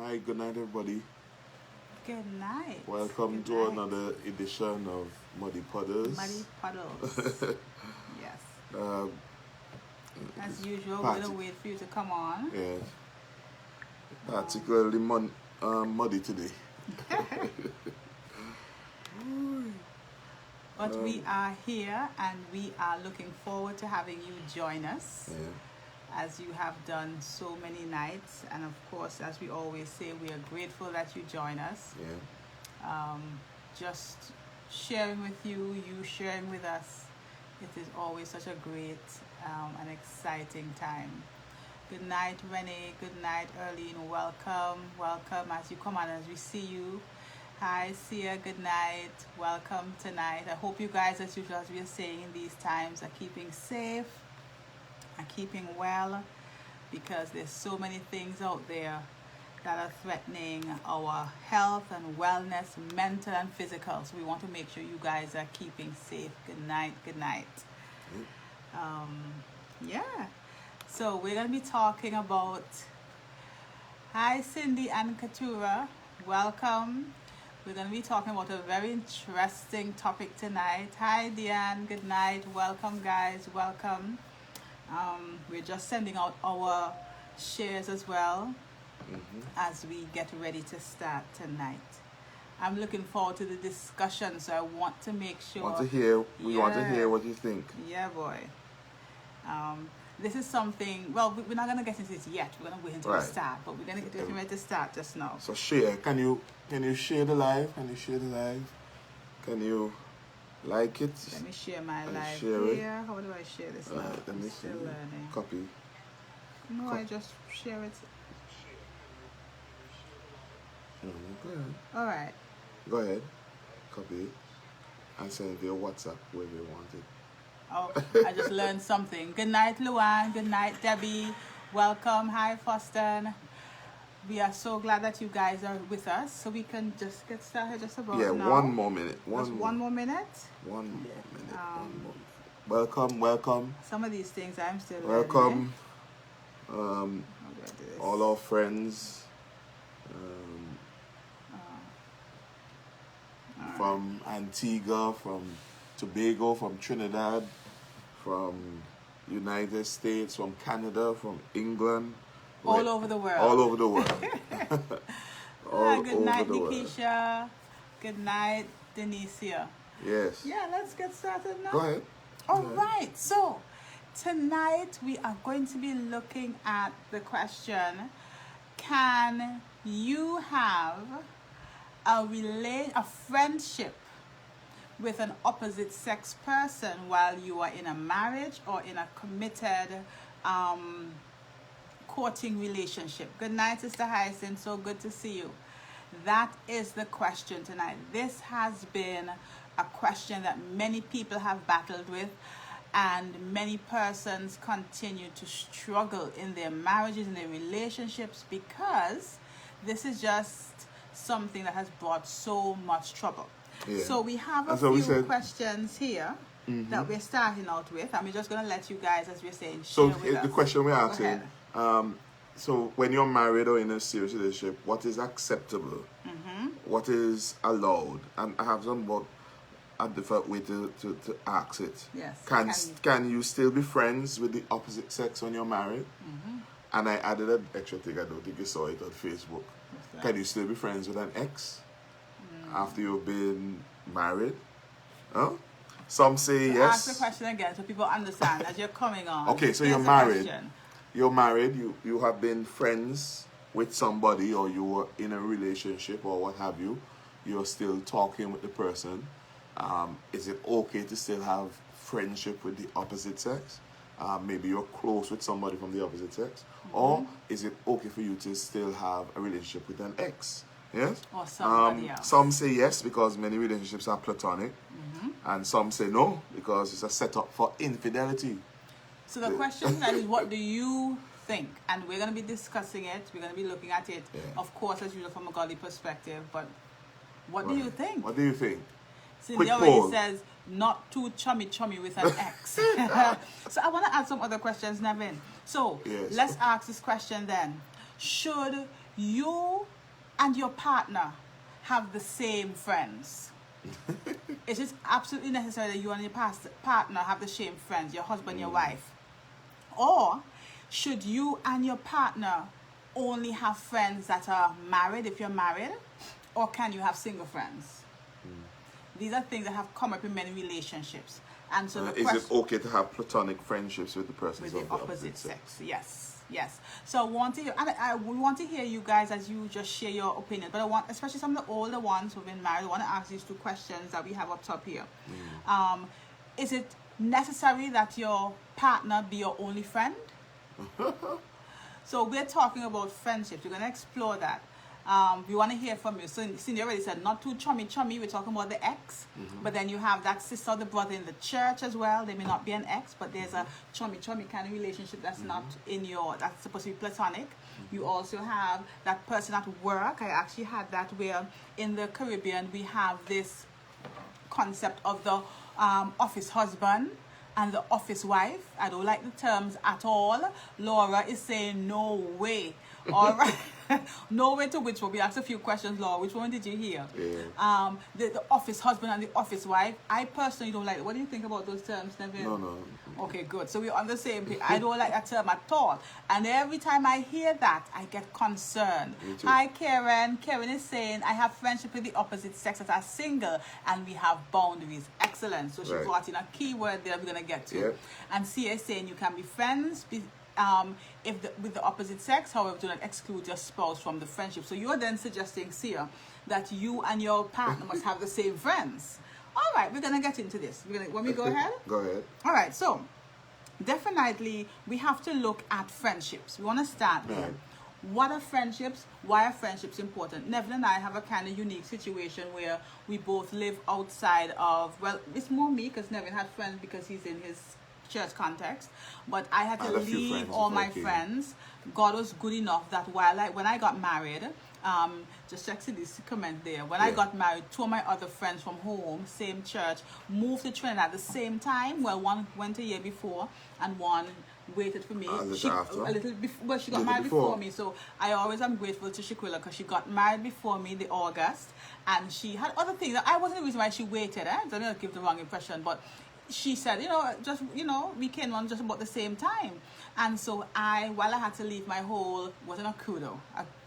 Hi, good night, everybody. Good night. Welcome Good to night. another edition of Muddy Puddles. Muddy Puddles. Yes. As usual, we're gonna wait for you to come on. Yes. Particularly muddy today. But we are here and we are looking forward to having you join us. Yeah. As you have done so many nights, and of course, as we always say, we are grateful that you join us. Yeah. Just sharing with you, you sharing with us. It is always such a great and exciting time. Good night, Renee. Good night, Erlene. Welcome as you come on, as we see you. Hi, Sia. Good night. Welcome tonight. I hope you guys, as usual, as we are saying in these times, are keeping safe, are keeping well, because there's so many things out there that are threatening our health and wellness, mental and physical. So we want to make sure you guys are keeping safe. Good night. Good night. Yeah. So we're going to be talking about... Hi, Cindy and Katura. Welcome. We're going to be talking about a very interesting topic tonight. Hi, Diane. Good night. Welcome, guys. Welcome. We're just sending out our shares as well as we get ready to start tonight. I'm looking forward to the discussion, so I want to make sure... We want to hear what you think. Yeah, boy. This is something... Well, we're not going to get into this yet. We're going to wait until we start, but we're going to get ready to start just now. So share. Can you share the live? Can you share the live? Can you like it? Let me share my live share here. How do I share this now? Let me Still see. learning. Copy. No, I just share it. Go ahead. All right. Go ahead. Copy it. And send it via WhatsApp wherever you want it. Oh, I just learned something. Good night, Luan. Good night, Debbie. Welcome. Hi, Foston. We are so glad that you guys are with us. So we can just get started just about now. One more minute. One more minute? One more minute. Welcome. Some of these things I'm still Welcome. learning. All our friends. From Antigua, from Tobago, from Trinidad, from United States, from Canada, from England. All over the world. All over the world. Good night, Nikisha. Good night, Denicia. Yes. Yeah, let's get started now. Go ahead. All right. So tonight we are going to be looking at the question: can you have a friendship with an opposite sex person while you are in a marriage or in a committed courting relationship? Good night, Sister Hyacinth. So good to see you. That is the question tonight. This has been a question that many people have battled with, and many persons continue to struggle in their marriages, in their relationships, because this is just something that has brought so much trouble. Yeah. So we have a few questions here that we're starting out with, and we're just going to let you guys, as we're saying, share with us. The question we're asking, so when you're married or in a serious relationship, what is acceptable? What is allowed? And I have some about a different way to ask it. Yes. Can you still be friends with the opposite sex when you're married? And I added an extra thing, I don't think you saw it on Facebook. Can you still be friends with an ex after you've been married? Huh? Some say yes. Ask the question again so people understand as you're coming on. Okay, so you're married. You're married, you have been friends with somebody, or you were in a relationship or what have you. You're still talking with the person. Is it okay to still have friendship with the opposite sex? Maybe you're close with somebody from the opposite sex. Or is it okay for you to still have a relationship with an ex? Yes? Or somebody else. Some say yes, because many relationships are platonic. And some say no, because it's a setup for infidelity. So the question then is, what do you think? And we're going to be discussing it. We're going to be looking at it, of course, as usual, from a godly perspective. But what do you think? What do you think? Cindy already says, not too chummy with an ex. So I want to add some other questions, Navin. So let's ask this question then. Should you and your partner have the same friends? It is absolutely necessary that you and your partner have the same friends, your husband, your wife. Or should you and your partner only have friends that are married if you're married? Or can you have single friends? These are things that have come up in many relationships. And so is it okay to have platonic friendships with the persons with of the opposite sex? Yes. So we want to hear you guys as you just share your opinion. But I want, especially some of the older ones who've been married, I want to ask these two questions that we have up top here. Is it necessary that your partner be your only friend? So we're talking about friendships. We're going to explore that. We want to hear from you. So Cindy already said not too chummy. We're talking about the ex, but then you have that sister or the brother in the church as well. They may not be an ex, but there's a chummy kind of relationship that's not that's supposed to be platonic. You also have that person at work. I actually had that where in the Caribbean we have this concept of the office husband and the office wife. I don't like the terms at all. Laura is saying no way. All right. No way to which one. We asked a few questions, Laura. Which one did you hear? Yeah. The office husband and the office wife. I personally don't like it. What do you think about those terms, Nevin? No. Okay, good. So we're on the same page. I don't like that term at all. And every time I hear that, I get concerned. Hi, Karen. Karen is saying, I have friendship with the opposite sex that are single and we have boundaries. Excellent. So she brought in a key word there we're going to get to. Yep. And Sia is saying you can be friends with the opposite sex, however, do not exclude your spouse from the friendship. So you're then suggesting, Sia, that you and your partner must have the same friends. All right, we're going to get into this. Want me to go ahead? Go ahead. All right, so definitely we have to look at friendships. We want to start there. Right. What are friendships? Why are friendships important? Neville and I have a kind of unique situation where we both live outside of, well, it's more me because Neville had friends because he's in his church context, but I had to leave all my friends. God was good enough that when I got married, just check this comment there. When I got married, two of my other friends from home, same church, moved to Trinidad at the same time. Well, one went a year before and one waited for me. She got married before me, so I always am grateful to Shaquilla because she got married before me the August, and she had other things. I wasn't the reason why she waited. I don't know, give the wrong impression, but she said, we came on just about the same time. And so while I had to leave my whole, wasn't a crew though,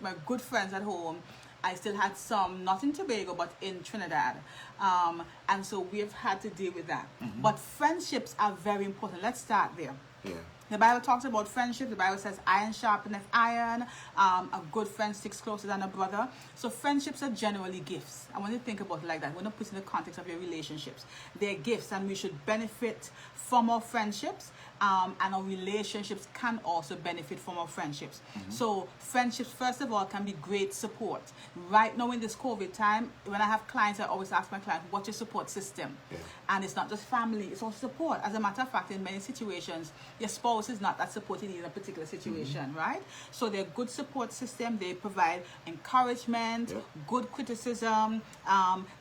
my good friends at home, I still had some, not in Tobago, but in Trinidad. And so we've had to deal with that. But friendships are very important. Let's start there. Yeah. The Bible talks about friendship. The Bible says iron sharpeneth iron. A good friend sticks closer than a brother. So friendships are generally gifts. I want you to think about it like that. We're not putting in the context of your relationships. They're gifts, and we should benefit from our friendships. And our relationships can also benefit from our friendships. So friendships, first of all, can be great support. Right now in this COVID time, when I have clients, I always ask my clients, what's your support system? Yeah. And it's not just family, it's also support. As a matter of fact, in many situations, your spouse is not that supporting you in a particular situation, right? So they're good support system. They provide encouragement, good criticism.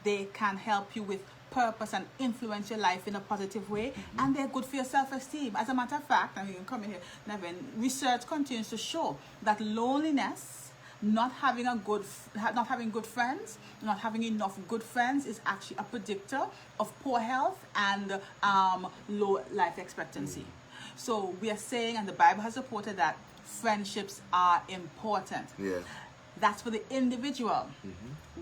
They can help you with purpose and influence your life in a positive way, and they're good for your self-esteem. As a matter of fact, and you can come in here, Nevin, research continues to show that loneliness, not having good friends, not having enough good friends is actually a predictor of poor health and low life expectancy. So we are saying, and the Bible has supported that friendships are important. Yeah. That's for the individual.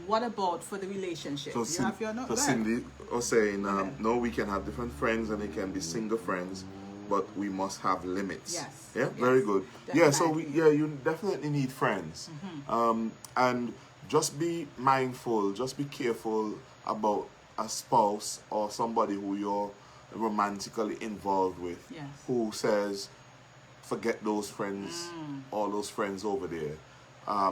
What about for the relationship? So, Cindy was saying, no, we can have different friends and they can be single friends, but we must have limits. Yes. Yeah, very good. Definitely. Yeah, so you definitely need friends. And just be mindful, just be careful about a spouse or somebody who you're romantically involved with, who says, forget those friends, all those friends over there.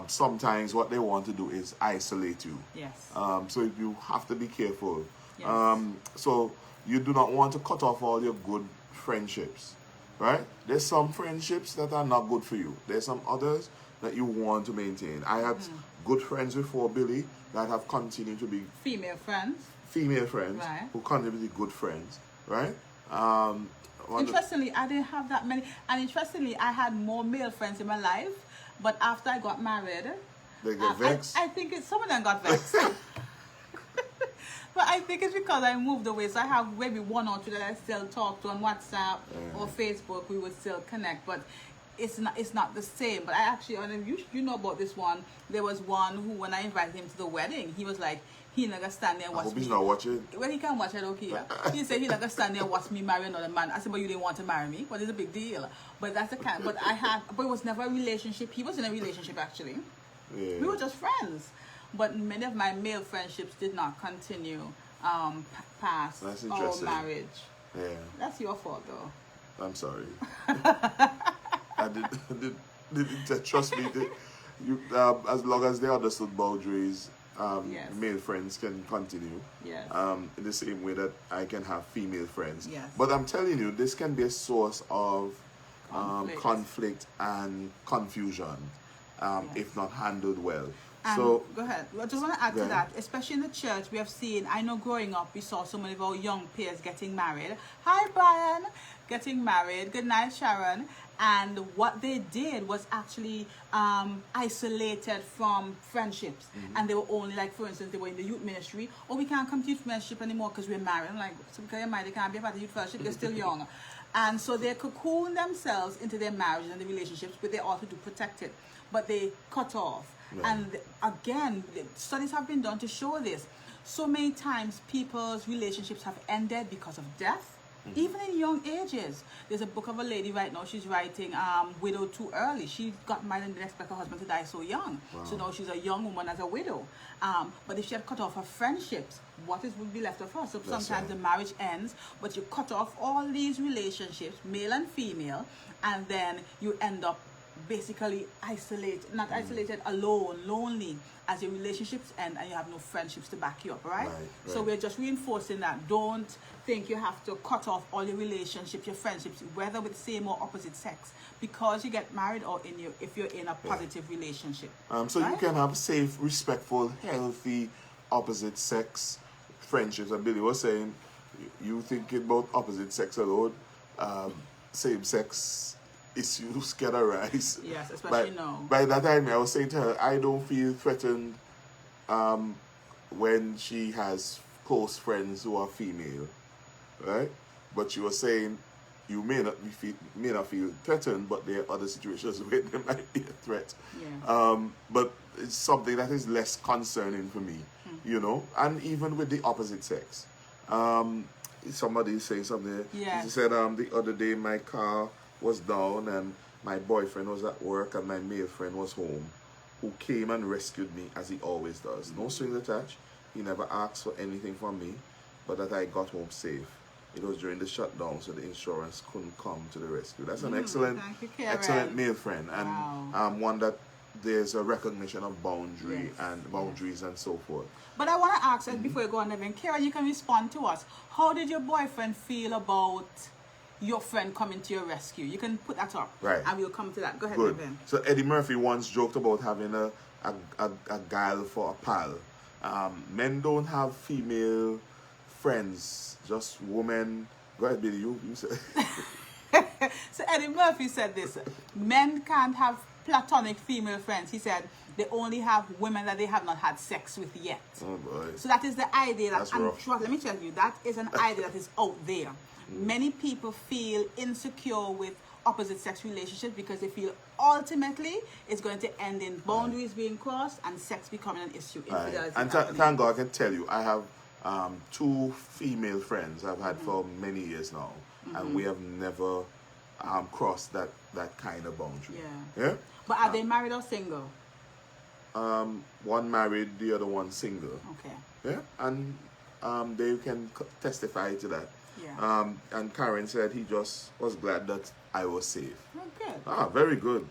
Sometimes what they want to do is isolate you. Yes. So you have to be careful. Yes. So you do not want to cut off all your good friendships, right? There's some friendships that are not good for you. There's some others that you want to maintain. I had good friends before Billy that have continued to be female friends right, who continue to be good friends, right? Interestingly, I didn't have that many, and interestingly, I had more male friends in my life. But after I got married, They get vexed? I think some of them got vexed. But I think it's because I moved away, so I have maybe one or two that I still talk to on WhatsApp or Facebook. We would still connect, but it's not the same. But I actually, you know about this one. There was one who, when I invited him to the wedding, he was like, he not gonna stand there and watch me. He's not watching. Well, he can watch it, okay. He said he not gonna stand there and watch me marry another man. I said, but you didn't want to marry me. What is a big deal? But that's the kind. But it was never a relationship. He was in a relationship actually. Yeah. We were just friends. But many of my male friendships did not continue past our marriage. Yeah. That's your fault, though. I'm sorry. I didn't trust me. As long as they understood boundaries, male friends can continue. Yes. In the same way that I can have female friends. Yes. But I'm telling you, this can be a source of conflict and confusion if not handled well. And so go ahead. I just want to add to that, especially in the church, we have seen, I know growing up, we saw so many of our young peers getting married. Hi, Brian. Getting married. Good night, Sharon. And what they did was actually isolated from friendships. And they were only, like, for instance, they were in the youth ministry. Oh, we can't come to youth ministry anymore because we're married. I'm like, so because you're married, they can't be a part of youth fellowship. They're still young. And so they cocoon themselves into their marriages and the relationships, but they also do protect it. But they cut off. Yeah. And again, studies have been done to show this. So many times people's relationships have ended because of death, even in young ages. There's a book of a lady right now, she's writing Widowed Too Early. She got married and didn't expect her husband to die so young. Wow. So now she's a young woman as a widow. But if she had cut off her friendships, what would be left of her? So sometimes the marriage ends, but you cut off all these relationships, male and female, and then you end up basically isolated, alone, lonely, as your relationships end and you have no friendships to back you up, right? So we're just reinforcing that. Don't think you have to cut off all your relationships, your friendships, whether with same or opposite sex, because you get married or if you're in a positive relationship. So you can have safe, respectful, healthy, opposite sex friendships. And Billy was saying, you thinking about opposite sex alone, same sex issues can arise. Yes, especially now. By that time, I was saying to her, I don't feel threatened when she has close friends who are female, right? But she was saying, you may not feel threatened, but there are other situations where there might be a threat. Yeah. But it's something that is less concerning for me, you know, and even with the opposite sex. Somebody is saying something. Yes. She said, the other day my car was down and my boyfriend was at work and my male friend was home, who came and rescued me as he always does. No strings attached. He never asked for anything from me, but that I got home safe. It was during the shutdown, so the insurance couldn't come to the rescue. That's an excellent male friend, and one that there's a recognition of boundary and boundaries and so forth. But I want to ask, before you go on, Evan, Karen, you can respond to us. How did your boyfriend feel about your friend coming to your rescue? You can put that up, right? And we'll come to that. Go ahead, Good. Evan. So Eddie Murphy once joked about having a gal for a pal. Men don't have female friends, just women. Go ahead, Billy. You say. So Eddie Murphy said this: men can't have platonic female friends. He said they only have women that they have not had sex with yet. Oh boy! So that is the idea that. That's rough. Let me tell you, that is an idea that is out there. Many people feel insecure with opposite sex relationships because they feel ultimately it's going to end in boundaries being crossed and sex becoming an issue. And thank God I can tell you, I have 2 female friends I've had for many years now, and we have never crossed that kind of boundary. Yeah. But are they married or single? One married, the other one single. Okay. Yeah, and they can testify to that. Yeah. And Karen said he just was glad that I was safe. Oh, good. Very good.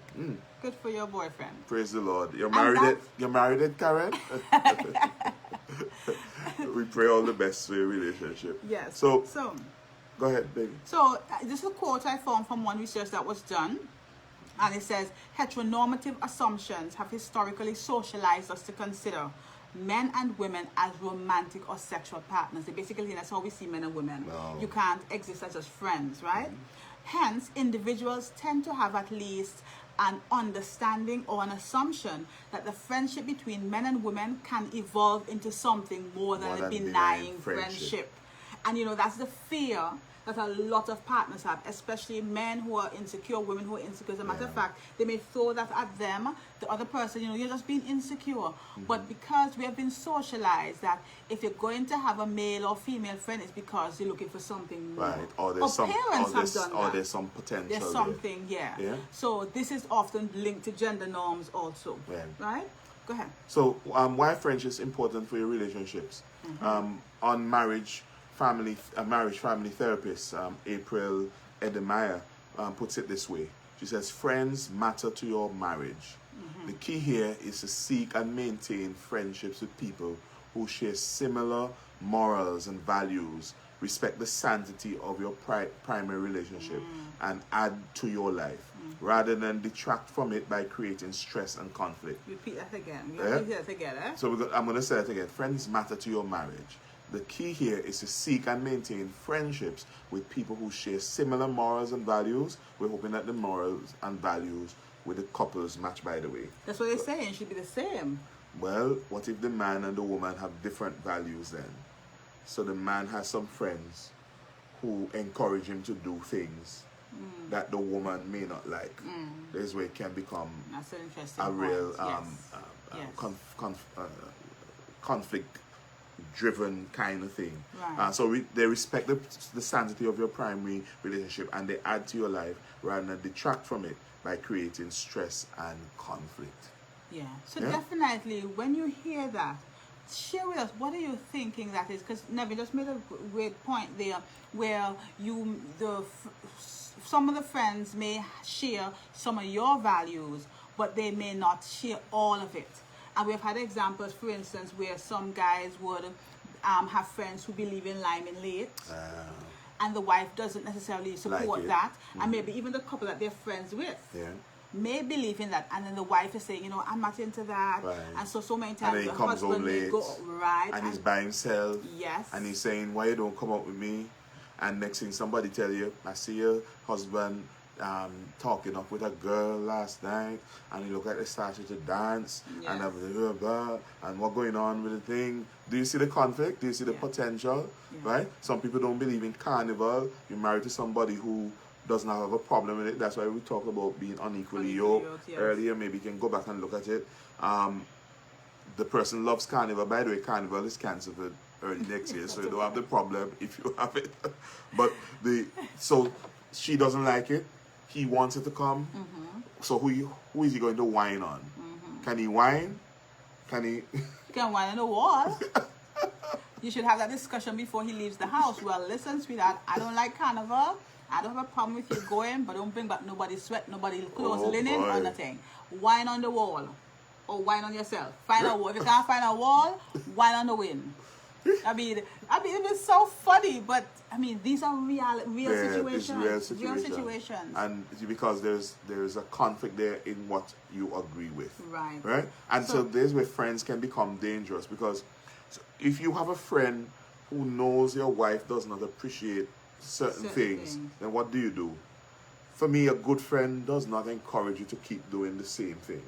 Good for your boyfriend. Praise the Lord. You're married, Karen? We pray all the best for your relationship. Yes. So go ahead, baby. So this is a quote I found from one research that was done. And it says, heteronormative assumptions have historically socialized us to consider men and women as romantic or sexual partners. They basically, that's how we see men and women. No. You can't exist as just friends, right? Hence, individuals tend to have at least an understanding or an assumption that the friendship between men and women can evolve into something more than a benign friendship. And you know, that's the fear that a lot of partners have, especially men who are insecure, women who are insecure. As a matter of fact, they may throw that at them, the other person, you know, you're just being insecure. But because we have been socialized that if you're going to have a male or female friend, it's because you're looking for something more. Right, or there's some, parents have done that. There's some potential. There's something, yeah. So this is often linked to gender norms also, right? Go ahead. So why friendship is important for your relationships? On marriage family therapist April Edemeyer puts it this way. She says, friends matter to your marriage. The key here is to seek and maintain friendships with people who share similar morals and values, respect the sanctity of your primary relationship, and add to your life, rather than detract from it by creating stress and conflict. Repeat that again. Repeat that together. So I'm going to say it again. Friends matter to your marriage. The key here is to seek and maintain friendships with people who share similar morals and values. We're hoping that the morals and values with the couples match, by the way. That's what they're saying. It should be the same. Well, what if the man and the woman have different values then? So the man has some friends who encourage him to do things that the woman may not like. This way it can become That's an interesting a real conflict-driven kind of thing. Right. So they respect the sanctity of your primary relationship, and they add to your life rather than detract from it by creating stress and conflict. Yeah. So definitely, when you hear that, share with us, what are you thinking that is? Because Neville just made a great point there, where some of the friends may share some of your values, but they may not share all of it. And we've had examples, for instance, where some guys would have friends who believe in liming late, and the wife doesn't necessarily support that, and maybe even the couple that they're friends with may believe in that, and then the wife is saying, you know, I'm not into that, and so many times and the he comes husband home late, may go and he's by himself, yes, and he's saying, why you don't come out with me? And next thing somebody tell you, I see your husband talking up with a girl last night, and he looked like they started to dance, and and what going on with the thing. Do you see the conflict? Do you see the potential? Right? Some people don't believe in carnival. You're married to somebody who does not have a problem with it. That's why we talked about being unequally yoked earlier. Maybe you can go back and look at it. The person loves carnival. By the way, carnival is cancelled for early next year, so you don't have the problem if you have it. But so she doesn't like it. He wants it to come. So who is he going to whine on? Can he whine? He can whine on the wall. You should have that discussion before he leaves the house. Well, listen, sweetheart, I don't like carnival. I don't have a problem with you going, but don't bring back nobody sweat, nobody clothes, linen, or nothing. Whine on the wall, or whine on yourself. Find a wall. If you can't find a wall, whine on the wind. I mean, it's so funny, but I mean, these are real situations. Real situations. And it's because there's a conflict there in what you agree with. Right. And so there's where friends can become dangerous, because if you have a friend who knows your wife does not appreciate certain things, then what do? For me, a good friend does not encourage you to keep doing the same thing,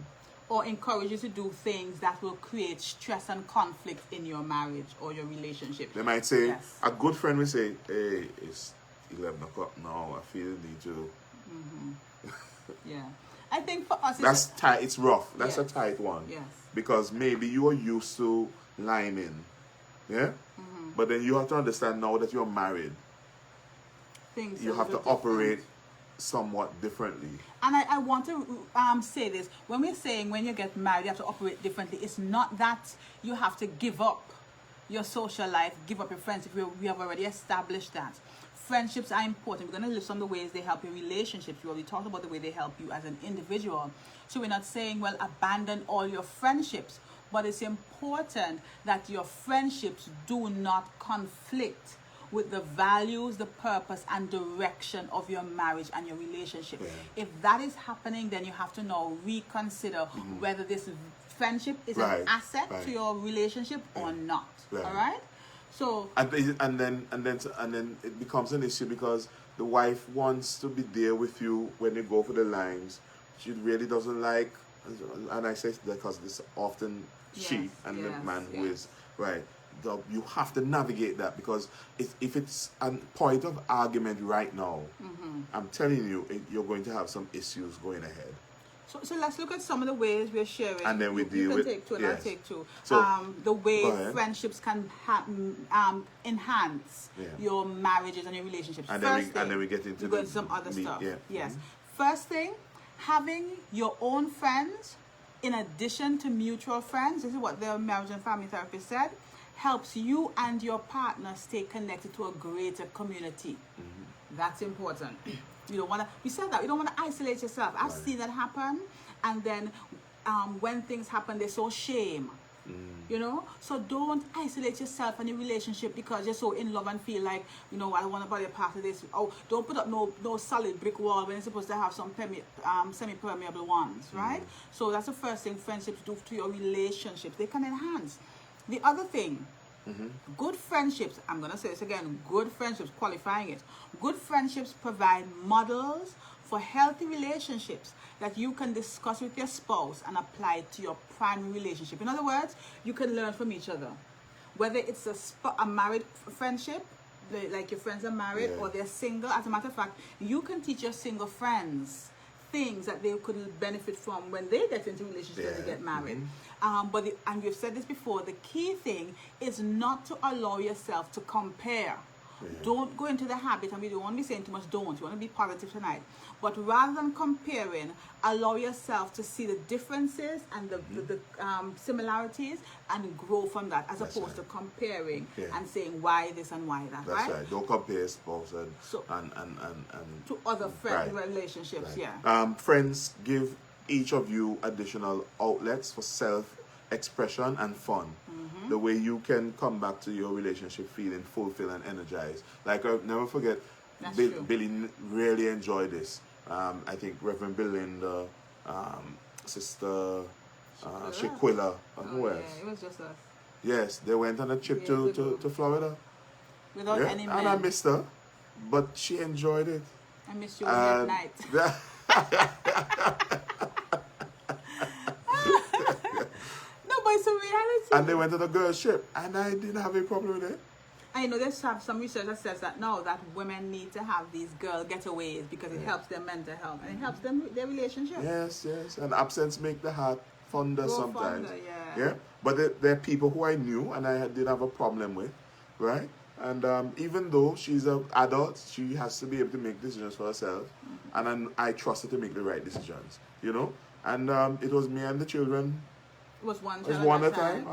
or encourage you to do things that will create stress and conflict in your marriage or your relationship. They might say, a good friend will say, hey, it's 11 o'clock now, I feel the need to. I think for us, that's tight. It's rough. That's a tight one. Yes. Because maybe you are used to liming, but then you have to understand now that you're married, you have to operate somewhat differently. And I want to say this. When we're saying when you get married you have to operate differently, it's not that you have to give up your social life, give up your friends. We have already established that. Friendships are important. We're going to list some of the ways they help your relationships. We already talked about the way they help you as an individual. So we're not saying, well, abandon all your friendships, but it's important that your friendships do not conflict with the values, the purpose, and direction of your marriage and your relationship. If that is happening, then you have to now reconsider whether this friendship is an asset to your relationship or not. All right? So and then it becomes an issue, because the wife wants to be there with you when you go for the lines, she really doesn't like, and I say because it's often she Yes, and yes, the man who yes. is right. You have to navigate that, because if it's a point of argument right now, I'm telling you, you're going to have some issues going ahead. So let's look at some of the ways we're sharing. And then we you deal can with- take two and yes. I'll take two. So, the go way ahead. friendships can enhance Yeah. your marriages and your relationships. And First then we get into we go the into some other meat, stuff. yeah. Yes. Mhm. First thing, having your own friends in addition to mutual friends. This is what the marriage and family therapist said. Helps you and your partner stay connected to a greater community. That's important. You don't want to. We said that you don't want to isolate yourself. I've seen that happen, and then when things happen, there's so shame. You know, so don't isolate yourself in a relationship because you're so in love and feel like, you know, I don't want to be a part of this. Oh, don't put up no solid brick wall when you're supposed to have some semi-permeable ones, right? So that's the first thing friendships do to your relationships. They can enhance. The other thing, good friendships, I'm going to say this again, good friendships, qualifying it. Good friendships provide models for healthy relationships that you can discuss with your spouse and apply to your primary relationship. In other words, you can learn from each other. Whether it's a married friendship, like your friends are married, or they're single. As a matter of fact, you can teach your single friends things that they could benefit from when they get into relationships and they get married. And you've said this before, the key thing is not to allow yourself to compare. Don't go into the habit, and we don't want to be saying too much don't. You want to be positive tonight. But rather than comparing, allow yourself to see the differences and the similarities and grow from that, as opposed to comparing and saying why this and why that. That's right. Don't compare your spouse and to other friend relationships. Friends give each of you additional outlets for self-expression and fun. The way you can come back to your relationship feeling fulfilled and energized. Like, I'll never forget, Billy really enjoyed this. I think Reverend Belinda, Sister Shaquilla, and who else? Yeah, it was just us. Yes, they went on a trip to Florida. Without any men. And I missed her, but she enjoyed it. I missed you at night. But it's a reality. And they went on a girls' trip, and I didn't have a problem with it. I know there's some research that says that now that women need to have these girl getaways because it helps their mental health and it helps them their relationship. Yes. And absence make the heart fonder sometimes. Fonder, But there are people who I knew and I didn't have a problem with, right? And even though she's an adult, she has to be able to make decisions for herself, and I trust her to make the right decisions, you know. And it was me and the children. It was one child. It was one at a time.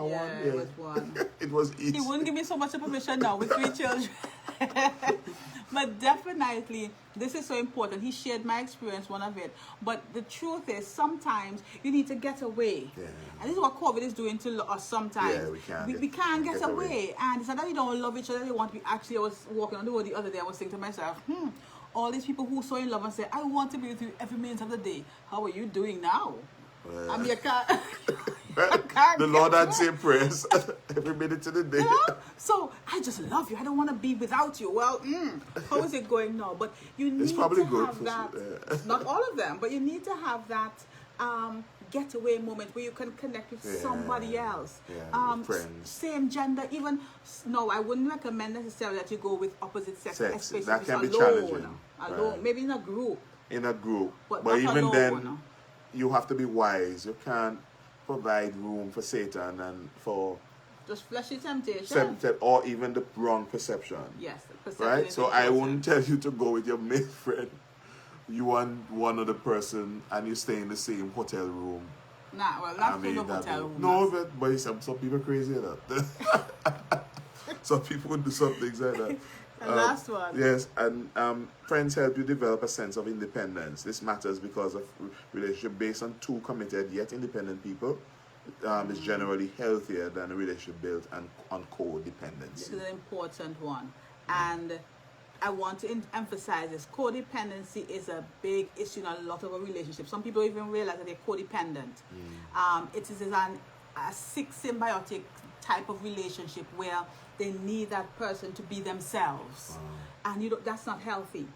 It was one. It was each. He wouldn't give me so much permission now with 3 children. But definitely, this is so important. He shared my experience, one of it. But the truth is, sometimes you need to get away. Yeah. And this is what COVID is doing to us sometimes. Yeah, we can't get away. And it's not that we don't love each other. They want to be. Actually, I was walking on the road the other day. I was thinking to myself, all these people who are so in love and say, I want to be with you every minute of the day. How are you doing now? I mean, you can't. The Lord answers prayers every minute of the day. You know? So I just love you. I don't want to be without you. Well, how is it going now? But you need to have that. Not all of them, but you need to have that getaway moment where you can connect with somebody else. Friends. Same gender. Even no, I wouldn't recommend necessarily that you go with opposite sex. Especially that can be alone. challenging. Alone, maybe in a group. In a group, but even alone. then, you have to be wise. You can't provide room for Satan and for just fleshy temptation, or even the wrong perception. Yes, perception. Right. So I wouldn't tell you to go with your male friend. You and one other person, and you stay in the same hotel room. Nah, well, not the hotel room. No, but some people crazy enough. Some people would do some things like that. The last one. Yes, and friends help you develop a sense of independence. This matters because of relationship based on 2 committed yet independent people is generally healthier than a relationship built on codependency. This is an important one. And I want to emphasize this. Codependency is a big issue in a lot of our relationships. Some people even realize that they're codependent. It is a sick symbiotic type of relationship where they need that person to be themselves. And that's not healthy.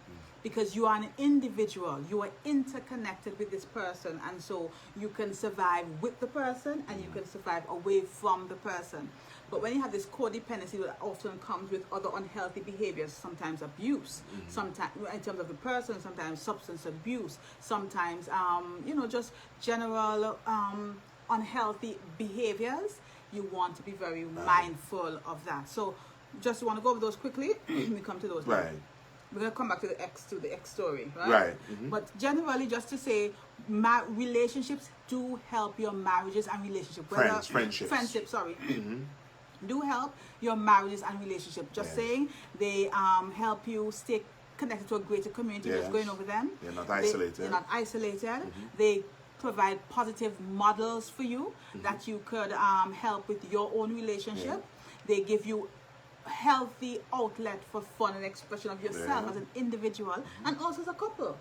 because you are an individual. You are interconnected with this person, and so you can survive with the person and you can survive away from the person. But when you have this codependency, that often comes with other unhealthy behaviors, sometimes abuse, sometimes in terms of the person, sometimes substance abuse, sometimes just general unhealthy behaviors. You want to be very mindful of that. So just want to go over those quickly. We come to those. Right. We're going to come back to the ex story, right? Right. But generally, just to say, relationships do help your marriages and relationships. Friendships, sorry. Do help your marriages and relationships. Just saying, they help you stay connected to a greater community. Just going over them. You're not isolated. You're not isolated. They provide positive models for you that you could help with your own relationship. They give you healthy outlet for fun and expression of yourself as an individual and also as a couple.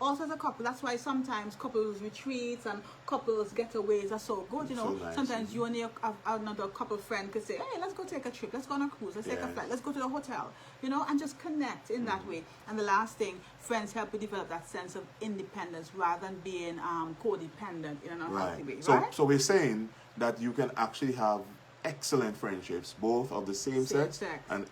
Also as a couple. That's why sometimes couples retreats and couples getaways are so good. You know, so nice. Sometimes you and another couple friend could say, hey, let's go take a trip, let's go on a cruise, let's take a flight, let's go to the hotel, you know, and just connect in that way. And the last thing, friends help you develop that sense of independence rather than being codependent in an unhealthy way. So we're saying that you can actually have excellent friendships, both of the same sex and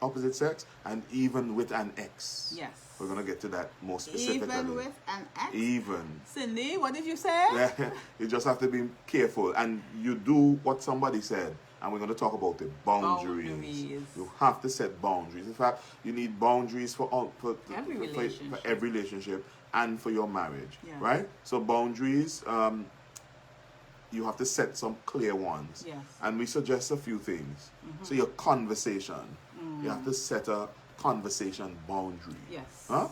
opposite sex, and even with an ex. Yes. We're going to get to that more specifically. Even with an ex? Even. Cindy, what did you say? You just have to be careful, and you do what somebody said, and we're going to talk about the boundaries. You have to set boundaries. In fact, you need boundaries for every relationship and for your marriage, right? So boundaries, you have to set some clear ones. Yes. And we suggest a few things. So your conversation, you have to set a conversation boundary. Yes. Huh?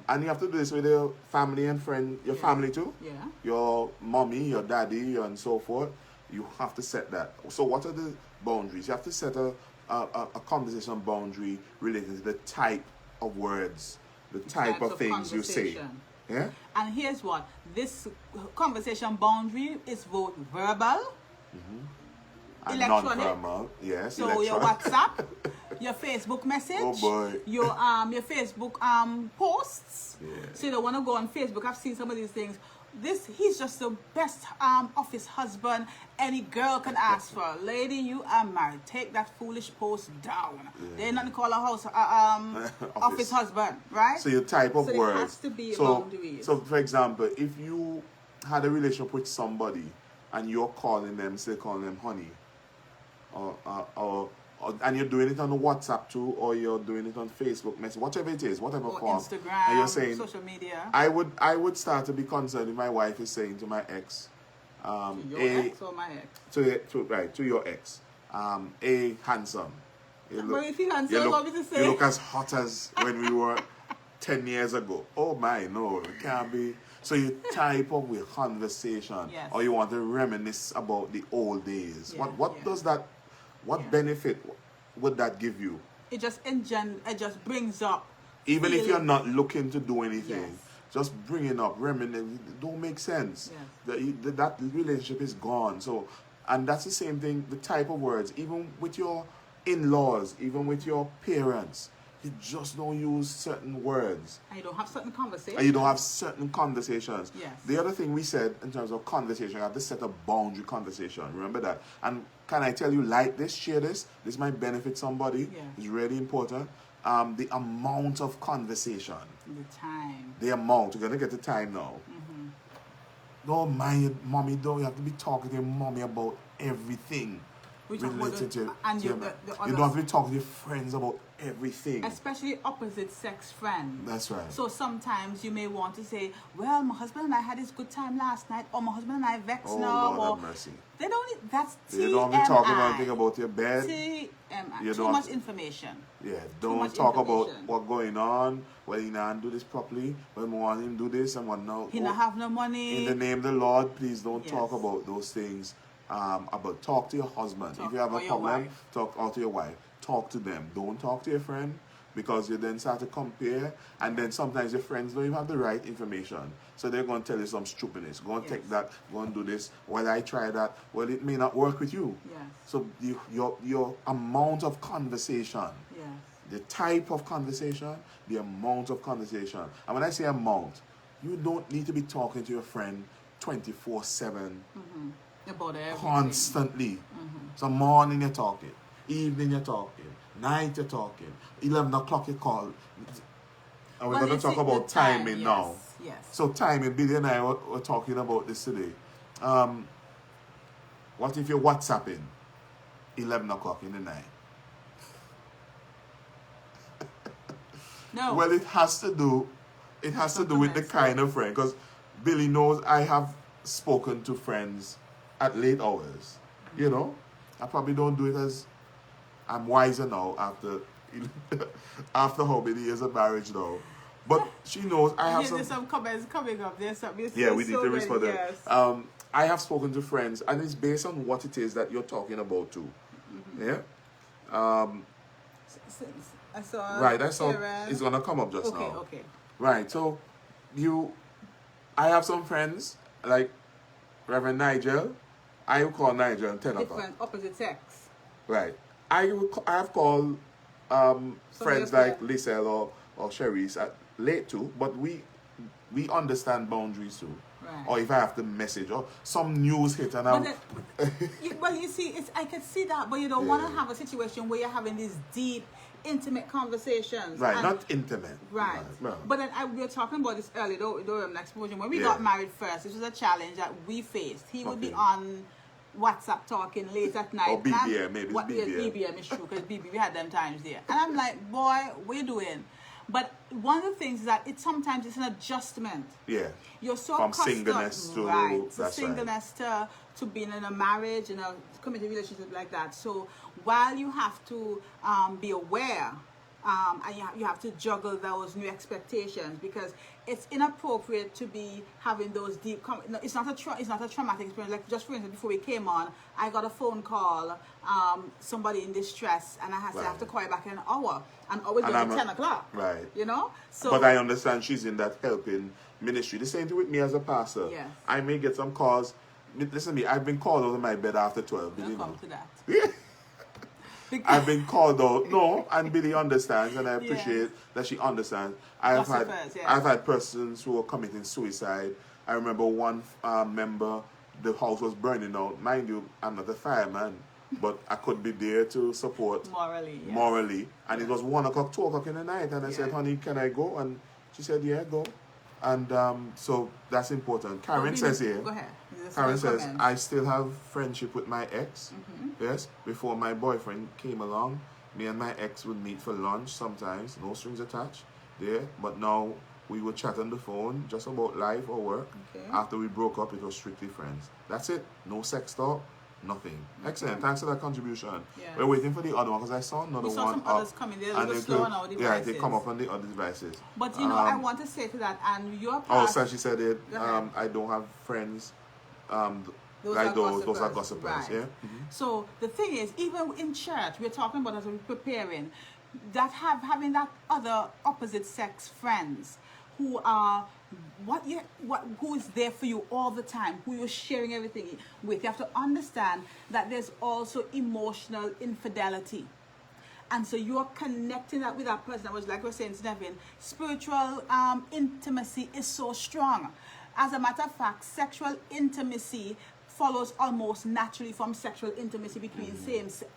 And you have to do this with your family and friend, your family too. Yeah. Your mommy, your daddy, and so forth. You have to set that. So what are the boundaries? You have to set a conversation boundary related to the type of words, the type of things you say. Yeah. And here's what this conversation boundary is both verbal, and electronic. non-verbal. Yes. So your WhatsApp, your Facebook message, your Facebook posts. Yeah. So you don't want to go on Facebook. I've seen some of these things. He's just the best office husband any girl can ask for. Lady, you are married. Take that foolish post down. They're not call a house office husband, right? So your type of words. It has to be boundaries. So for example, if you had a relationship with somebody and you're calling them, say calling them honey, or and you're doing it on the WhatsApp too, or you're doing it on Facebook message, whatever it is, whatever form, Instagram, and you're saying social media. I would start to be concerned if my wife is saying to my ex, to your ex or my ex? To your ex, handsome. But if he's handsome, what would you say? You look as hot as when we were 10 years ago. Oh my, no, it can't be. So you type up with conversation, or you want to reminisce about the old days. What does that? What benefit would that give you? It just brings up. Even if you're not looking to do anything, just bringing up, reminiscing, it don't make sense. That relationship is gone. So, and that's the same thing. The type of words, even with your in-laws, even with your parents, you just don't use certain words. And you don't have certain conversations. Yes. The other thing we said in terms of conversation, you have to set a boundary conversation. Remember that. And can I tell you, like this, share this? This might benefit somebody. Yeah. It's really important. The amount of conversation. The time. The amount. We're going to get the time now. Don't mind your mommy, though. You have to be talking to your mommy about everything. You don't have to be talking to your friends about everything. Especially opposite sex friends. That's right. So sometimes you may want to say, well, my husband and I had this good time last night, or my husband and I vexed now. Lord have mercy. They don't, that's TMI. You don't be talking about anything about your bed. TMI. Too much information. Yeah, don't talk about what's going on, whether he not do this properly, whether we want him to do this and what now. He not have no money. In the name of the Lord, please don't talk about those things. Talk to your husband. If you have a problem, talk to your wife. Talk to them. Don't talk to your friend, because you then start to compare, and then sometimes your friends don't even have the right information. So they're going to tell you some stupidness. Go and take that. Go and do this. Well, I try that. Well, it may not work with you. Yes. So your amount of conversation. Yes. the type of conversation, the amount of conversation. And when I say amount, you don't need to be talking to your friend 24/7 about everything. Constantly. So morning you're talking, evening you're talking, night you're talking, 11 o'clock you call. And we're going to talk about timing now. Yes. So timing, Billy and I were talking about this today. What if you're WhatsApping 11 o'clock in the night? No. Well, it has to do with the kind of friend. Because Billy knows I have spoken to friends at late hours. You know? I probably don't do it as... I'm wiser now after how many years of marriage now. But she knows I have There's some comments coming up. There's some... Yeah, we need to respond to yes. that. I have spoken to friends, and it's based on what it is that you're talking about too. Yeah? I saw... Right, I saw... It's going to come up just now. Okay. Right, so I have some friends, like Reverend Nigel. I will call Nigel at 10 o'clock. Different, opposite sex. Right. I have called friends like Lisel or Cherise at late too, but we understand boundaries too. Right. Or if I have to message or some news hit and I'm... Well, you see, I can see that, but you don't want to have a situation where you're having these deep, intimate conversations. Right, not intimate. Right. No. But then we were talking about this earlier, though, exposure. When we got married first, this was a challenge that we faced. He would be on WhatsApp talking late at night. Or BBM, maybe it's BBM. BBM is true, because BB, we had them times there. And I'm like, boy, what are you doing? But one of the things is that sometimes it's an adjustment. Yeah. You're so from accustomed, singleness to... Right. That's singleness to being in a marriage, in a committed relationship like that. So while you have to be aware, and you have to juggle those new expectations, because it's inappropriate to be having those deep... it's not a traumatic experience. Like, just for instance, before we came on, I got a phone call, somebody in distress, and I have to call you back in an hour. And always at 10 o'clock. Right. You know? So, but I understand she's in that helping ministry. The same thing with me as a pastor. Yes. I may get some calls. Listen to me, I've been called out of my bed after 12. We'll come to that. Yeah. I've been called out. No, and Billy understands, and I appreciate that she understands. I've had persons who are committing suicide. I remember one member, the house was burning out. Mind you, I'm not a fireman, but I could be there to support morally. And it was 1 o'clock, 2 o'clock in the night, and I said, honey, can I go? And she said, yeah, go. And so that's important. Karen says here, go ahead. Karen says, I still have friendship with my ex. Yes, before my boyfriend came along, me and my ex would meet for lunch sometimes, no strings attached there. But now we would chat on the phone just about life or work. Okay. After we broke up, it was strictly friends. That's it. No sex talk, nothing. Excellent. Thanks for that contribution. Yes. We're waiting for the other one because I saw another one. Some others coming. They're a little slow on our devices. Yeah, they come up on the other devices. But you know, I want to say to that, and your past... Oh, so she said it. I don't have friends. Those are gossipers. Right. Yeah. So the thing is, even in church, we're talking about as we're preparing, that having that other opposite sex friends who are who is there for you all the time, who you're sharing everything with. You have to understand that there's also emotional infidelity. And so you're connecting that with that person. I was like we're saying to Nevin, spiritual intimacy is so strong. As a matter of fact, sexual intimacy follows almost naturally from sexual intimacy between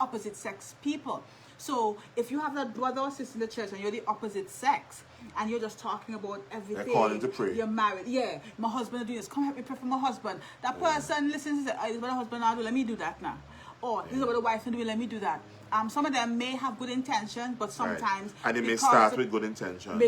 opposite sex people. So if you have that brother or sister in the church and you're the opposite sex and you're just talking about everything, they're calling to pray. You're married, my husband is doing this, come help me pray for my husband. That person listens and says, this is what the husband now do, let me do that now. Or this is what the wife is doing, let me do that. Some of them may have good intentions, but sometimes... And they may start with good intentions.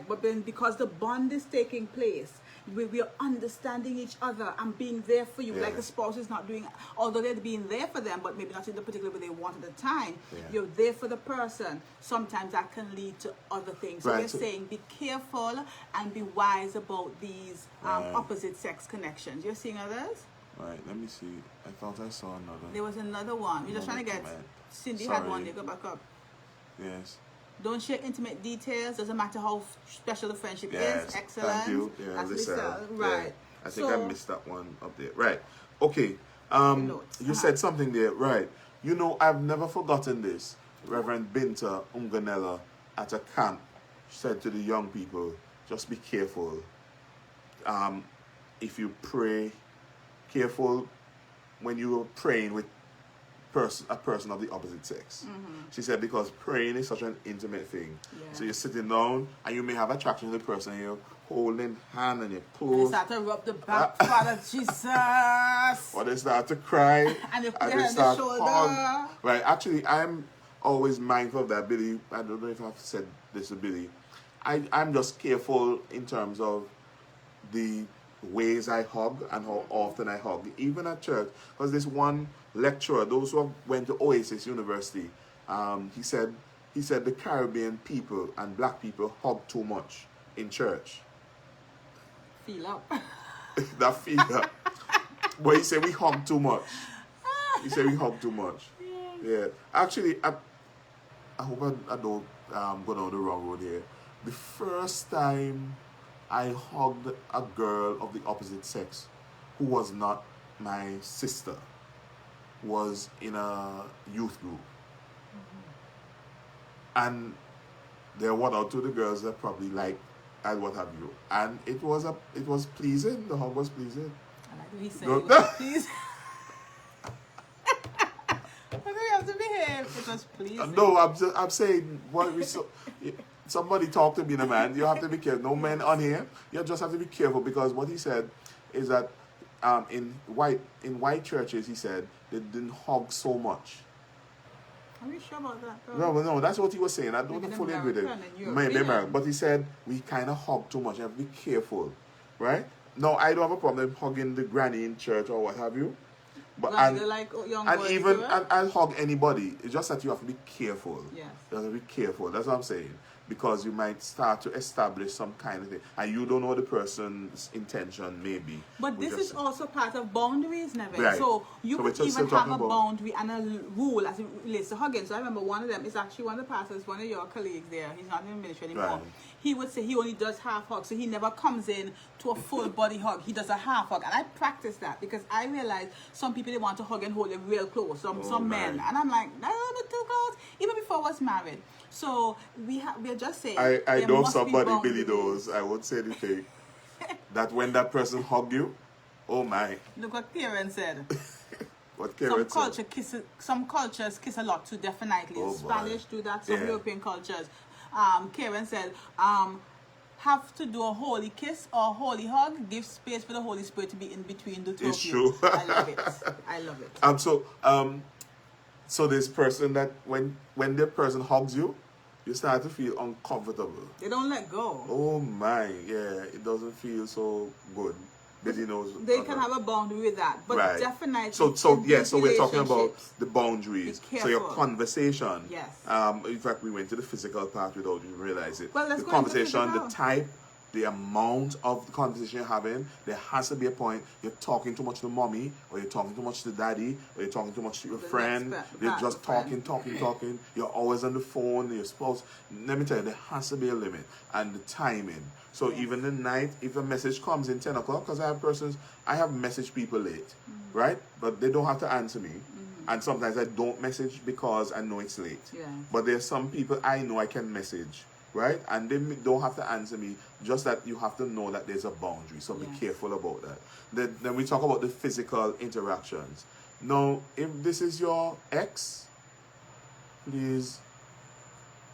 But then because the bond is taking place, we are understanding each other and being there for you. Like the spouse is not doing, although they're being there for them, but maybe not in the particular way they want at the time. You're there for the person. Sometimes that can lead to other things. So they're saying be careful and be wise about these opposite sex connections. You're seeing others? Right, let me see. I thought I saw another. There was another one. We're just trying to get... Cindy had one. They go back up. Yes. Don't share intimate details. Doesn't matter how special the friendship is. Excellent. Thank you. Yeah, that's Lisa. Right. I think I missed that one up there. Right. Okay. You said something there. Right. You know, I've never forgotten this. Reverend Binta Unganella at a camp said to the young people, just be careful. If you pray, careful when you're praying with a person of the opposite sex. She said because praying is such an intimate thing. Yeah. So you're sitting down and you may have attraction to the person and you're holding hand and you're And close. they start to rub the back, Father Jesus. Or they start to cry. And they put and their they hand on start the shoulder. hug. Right, actually I'm always mindful of that, Billy. I don't know if I've said this to Billy. I'm just careful in terms of the ways I hug and how often I hug, even at church. Because this one lecturer, those who went to Oasis University, he said the Caribbean people and black people hug too much in church. Feel up. That feel up. But he said we hug too much. He said we hug too much. Yeah. Actually, I hope I don't go down the wrong road here. The first time I hugged a girl of the opposite sex who was not my sister was in a youth group. And there were one or two of the girls that probably liked and what have you. And it was pleasing. The hug was pleasing. I like what he said. It was pleasing. You have to behave. It was pleasing. No, I'm saying somebody talk to me, the man. You have to be careful. No men on here. You just have to be careful because what he said is that in white churches, he said they didn't hug so much. Are you sure about that? Though? No, that's what he was saying. I don't Maybe fully agree with it. Maybe American. But he said we kind of hug too much. You have to be careful, right? No, I don't have a problem hugging the granny in church or what have you. But I'll hug anybody. It's just that you have to be careful. Yes. You have to be careful. That's what I'm saying. Because you might start to establish some kind of thing. And you don't know the person's intention, maybe. But this is also part of boundaries, Neville. Right. So you So could we're even still have a talking about- boundary and a rule as it relates to hugging. So I remember one of them is actually one of the pastors, one of your colleagues there. He's not in the ministry anymore. Right. He would say he only does half hug. So he never comes in to a full body hug. He does a half hug. And I practice that because I realize some people, they want to hug and hold it real close. Some men. And I'm like, that's a little bit too close. Even before I was married. So we're just saying. I know somebody, Billy knows, I won't say anything, that when that person hug you, oh my. Look what Karen said. What Karen said? Some cultures kiss a lot too, definitely. Oh, Spanish do that, some Yeah. European cultures. Karen said, have to do a holy kiss or a holy hug, give space for the Holy Spirit to be in between the two It's of you. true. I love it. I love it. So this person that when the person hugs you, you start to feel uncomfortable. They don't let go. Oh my, yeah, it doesn't feel so good. Billy knows. They can have a boundary with that, but Right. definitely. So we're talking about relationships, the boundaries. be So your careful. conversation. Yes. In fact, we went to the physical part without you realize it. Well, let's the go into conversation, physical. the type, the amount of the conversation you're having. There has to be a point. You're talking too much to mommy, or you're talking too much to daddy, or you're talking too much to your The friend. next You're part, just the friend. talking. You're always on the phone. You're supposed. Let me tell you, there has to be a limit and the timing. So Yes. even the night, if a message comes in 10 o'clock, because I have messaged people late, right? But they don't have to answer me. And sometimes I don't message because I know it's late. Yeah. But there's some people I know I can message, right? And they don't have to answer me, just that you have to know that there's a boundary. So be Yes. careful about that. Then we talk about the physical interactions. Now, if this is your ex, please,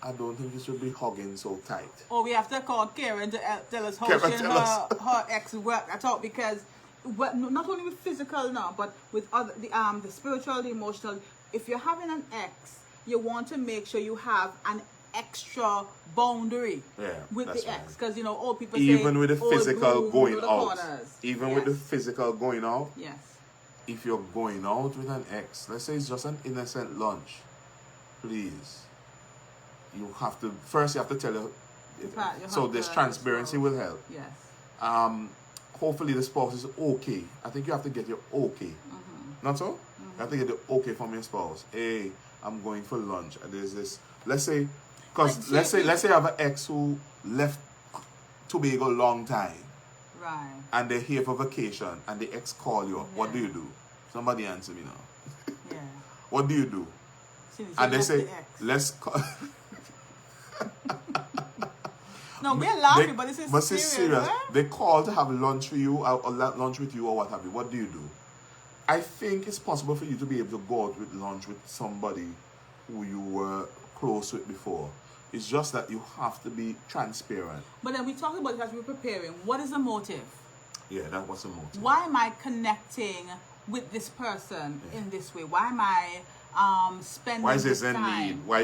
I don't think you should be hugging so tight. Or we have to call Karen to tell us how Karen, she and tell us. her ex work at all, because not only with physical now, but with other the spiritual, the emotional. If you're having an ex, you want to make sure you have an extra boundary with that's the ex, right. because old people Even say, with the old physical groove, going know the out. corners. Even Yes. with the physical going out. Yes. If you're going out with an ex, let's say it's just an innocent lunch, please, you have to tell her. So this transparency will help. Yes. Hopefully the spouse is okay. I think you have to get your okay. Not so? You have to get the okay from your spouse. Hey, I'm going for lunch. And there's this. Let's say I have an ex who left Tobago a long time. Right. And they're here for vacation, and the ex call you up. What do you do? Somebody answer me now. Yeah. What do you do? And they say, let's... No, we're laughing, but this is serious. Eh? They call to have lunch with you, or lunch with you, or what have you. What do you do? I think it's possible for you to be able to go out with lunch with somebody who you were close with before. It's just that you have to be transparent. But then we talk about it as we're preparing. What is the motive? Yeah, that was the motive. Why am I connecting with this person in this way? Why am I spending Why is this a time? need? Why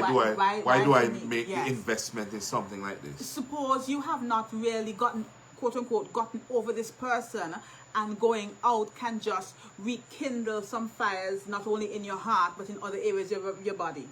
do I make the investment in something like this? Suppose you have not really gotten, quote unquote, gotten over this person, and going out can just rekindle some fires, not only in your heart, but in other areas of your body.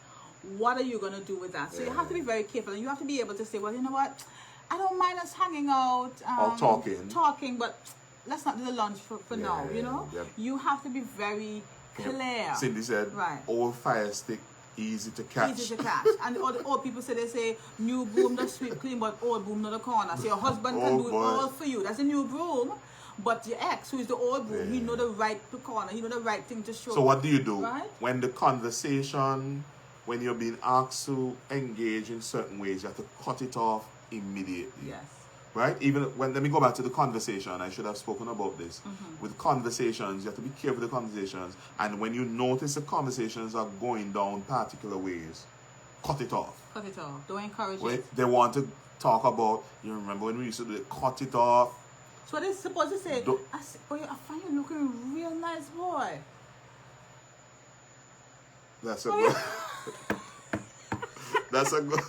What are you going to do with that? So you have to be very careful, and you have to be able to say, well, you know what? I don't mind us hanging out. Or talking, but let's not do the lunch for now, you know? Yeah. You have to be very clear. Cindy said, old fire stick, easy to catch. Easy to catch. And all the old people say, they say, new broom does sweep clean, but old broom not the corner. So your husband can do it all for you. That's a new broom. But your ex, who is the old broom, he know the right corner. He know the right thing to show. So what do you do? When the conversation, when you're being asked to engage in certain ways, you have to cut it off immediately. Yes. Right? Even when, let me go back to the conversation. I should have spoken about this. With conversations, you have to be careful with the conversations. And when you notice the conversations are going down particular ways, cut it off. Cut it off. Don't encourage it. They want to talk about, you remember when we used to do it, cut it off. So they're supposed to say, I find you looking real nice, boy. That's a good... That's a good...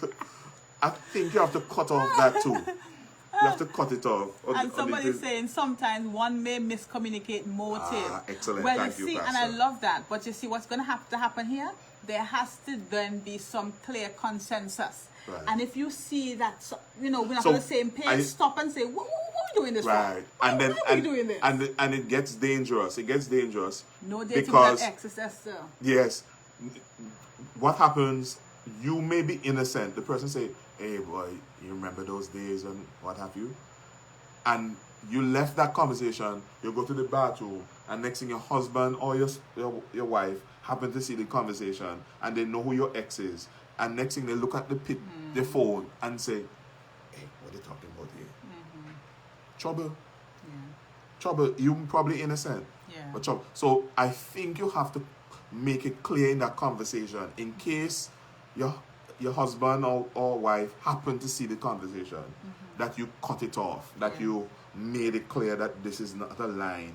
I think you have to cut off that too. You have to cut it off. And somebody's saying sometimes one may miscommunicate motive. Excellent. Well, Thank you see, Pastor. and I love that. But you see, what's going to have to happen here? There has to then be some clear consensus. Right. And if you see that, we're not on the same page, stop and say, what are we doing this for? Why are we doing this? And it gets dangerous. It gets dangerous. No dating without exes, Esther. Yes. What happens, you may be innocent. The person say, hey boy, you remember those days and what have you? And you left that conversation, you go to the bathroom, and next thing your husband or your wife happen to see the conversation, and they know who your ex is. And next thing they look at the phone and say, hey, what are they talking about here? Trouble. Yeah. Trouble. You probably innocent. Yeah. But trouble. So I think you have to make it clear in that conversation in case your husband or wife happen to see the conversation, that you cut it off, that you made it clear that this is not a line.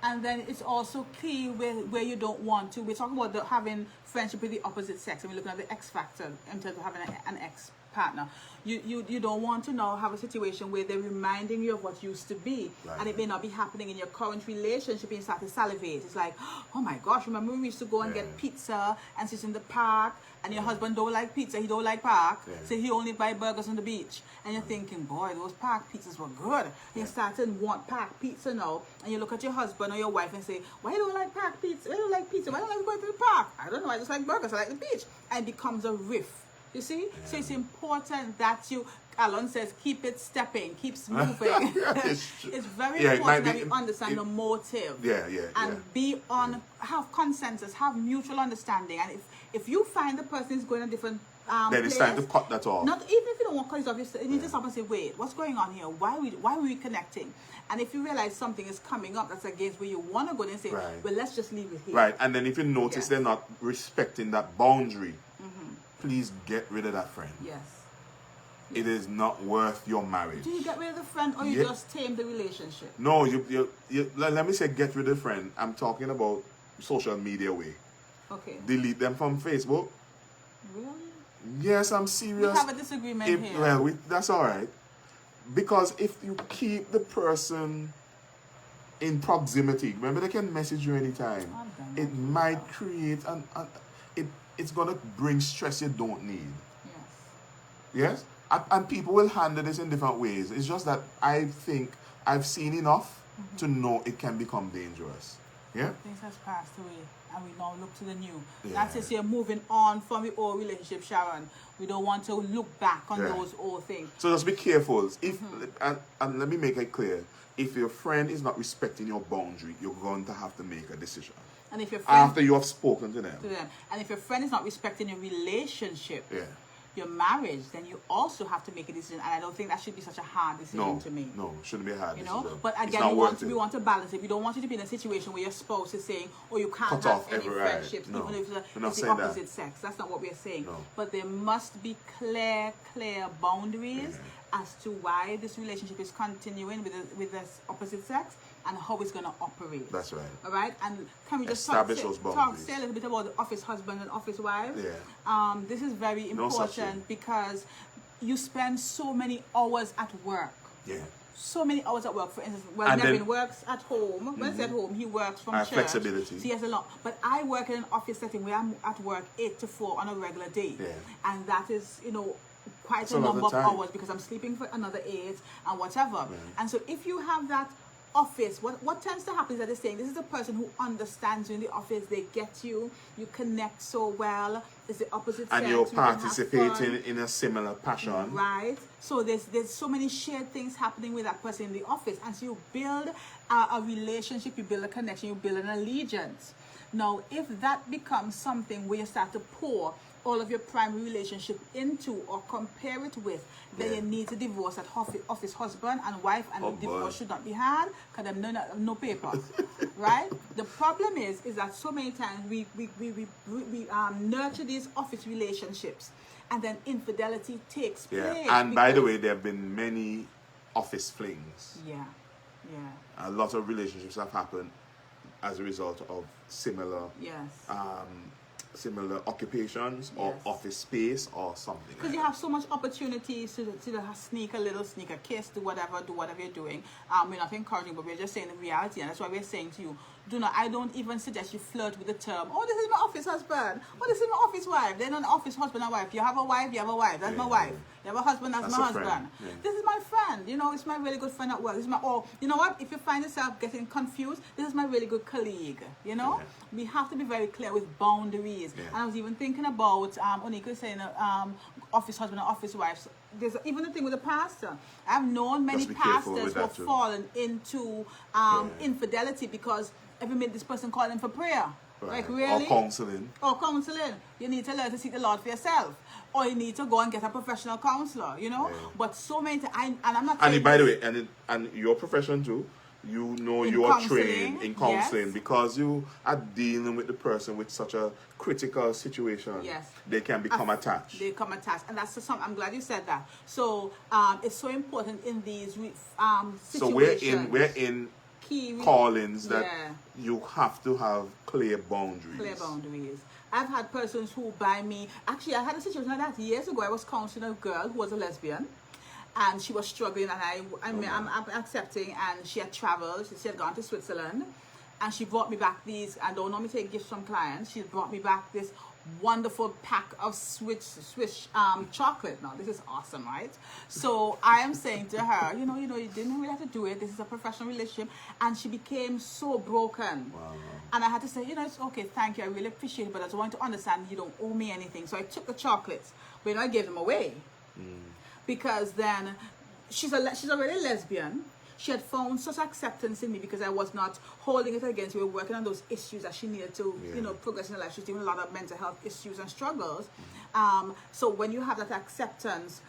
And then it's also key where you don't want to. We're talking about having friendship with the opposite sex, and we're looking at the X factor in terms of having an ex partner. You don't want to now have a situation where they're reminding you of what used to be, and it may not be happening in your current relationship, and you start to salivate. It's like, oh my gosh, remember we used to go and get pizza and sit in the park, and your husband don't like pizza, he don't like park, so he only buy burgers on the beach. And you're thinking, boy, those park pizzas were good. You start to want park pizza now, and you look at your husband or your wife and say, why you don't like park pizza? Why you don't like pizza? Why don't you like going to the park? I don't know, I just like burgers, I like the beach. And it becomes a rift. You see? So it's important that you, Alan says, keep it stepping, keeps moving. It's very important that we understand the motive. And have consensus, have mutual understanding. And if you find the person is going a different then it's time to cut that off. Not even if you don't want to cut it off, you need to stop and say, wait, what's going on here? Why are we connecting? And if you realize something is coming up that's against where you want to go, then say, well, let's just leave it here. Right. And then if you notice they're not respecting that boundary, please get rid of that friend. Yes. It is not worth your marriage. Do you get rid of the friend, or you just tame the relationship? No, you let me say get rid of the friend. I'm talking about social media way. Okay. Delete them from Facebook. Really? Yes, I'm serious. We have a disagreement here. Well, that's all right. Because if you keep the person in proximity, remember they can message you anytime. It might create it's going to bring stress you don't need. Yes? And people will handle this in different ways. It's just that I think I've seen enough to know it can become dangerous. Yeah? Things has passed away, and we now look to the new. That's it, you're moving on from the old relationship, Sharon. We don't want to look back on those old things. So just be careful. If and let me make it clear. If your friend is not respecting your boundary, you're going to have to make a decision. And if your friend, after you have spoken to them. And if your friend is not respecting your relationship, Yeah. your marriage, then you also have to make a decision. And I don't think that should be such a hard decision to make. No, shouldn't be a hard decision. But again, we want to balance it. We don't want you to be in a situation where your spouse is saying, oh, you can't have any friendships, even if it's the opposite sex. That's not what we're saying. No. But there must be clear boundaries as to why this relationship is continuing with this opposite sex and how it's going to operate. That's right. All right? And can we just establish those boundaries? Say a little bit about the office husband and office wife? Yeah. This is very important because you spend so many hours at work. Yeah. So many hours at work. For instance, Nevin works at home. When I say at home, he works from church. Flexibility. So he has a lot. But I work in an office setting where I'm at work 8 to 4 on a regular day. Yeah. And that is, quite a number of hours because I'm sleeping for another 8 and whatever. Yeah. And so if you have that office, what tends to happen is that they're saying this is a person who understands you in the office, they get you connect so well, it's the opposite sex, and you're participating in a similar passion, right? So there's so many shared things happening with that person in the office, and so you build a relationship, you build a connection, you build an allegiance. Now if that becomes something where you start to pour all of your primary relationship into or compare it with, then you need to divorce that office husband and wife, and the divorce should not be had because them no paper, right? The problem is that so many times we nurture these office relationships, and then infidelity takes place. And by the way, there have been many office flings. Yeah. A lot of relationships have happened as a result of similar similar occupations or office space or something. Because you have so much opportunities to sneak a kiss, do whatever you're doing. We're not encouraging, but we're just saying the reality, and that's why we're saying to you, I don't even suggest you flirt with the term, oh, this is my office husband, oh, this is my office wife. They're not an office husband and wife. You have a wife, that's my wife. You have a husband, that's my husband. Yeah. This is my friend, it's my really good friend at work. This is my, you know what, if you find yourself getting confused, this is my really good colleague, We have to be very clear with boundaries. Yeah. And I was even thinking about, Onika saying, office husband and office wife. There's even the thing with the pastor. I've known many pastors who have fallen into infidelity because every minute this person called in for prayer. Right. Like, really? Or counseling. You need to learn to seek the Lord for yourself. Or you need to go and get a professional counselor, Yeah. But so many times, and I'm not saying by the way, and your profession too, you are trained in counseling because you are dealing with the person with such a critical situation. Yes. They can become attached. They become attached. And that's something, I'm glad you said that. So it's so important in these situations. So we're in key callings that you have to have clear boundaries. I've had persons who by me, actually I had a situation like that years ago. I was counseling a girl who was a lesbian, and she was struggling, and I'm accepting, and she had traveled, she had gone to Switzerland, and she brought me back these, I don't normally take gifts from clients, she brought me back this wonderful pack of Swiss chocolate. Now this is awesome, right? So I am saying to her, you didn't really have to do it, this is a professional relationship, and she became so broken. Wow. And I had to say, it's okay, thank you, I really appreciate it, but I just want to understand you don't owe me anything. So I took the chocolates, but I gave them away. Because then she's already lesbian. She had found such acceptance in me because I was not holding it against. We were working on those issues that she needed to, progress in her life. She's doing a lot of mental health issues and struggles. So when you have that acceptance,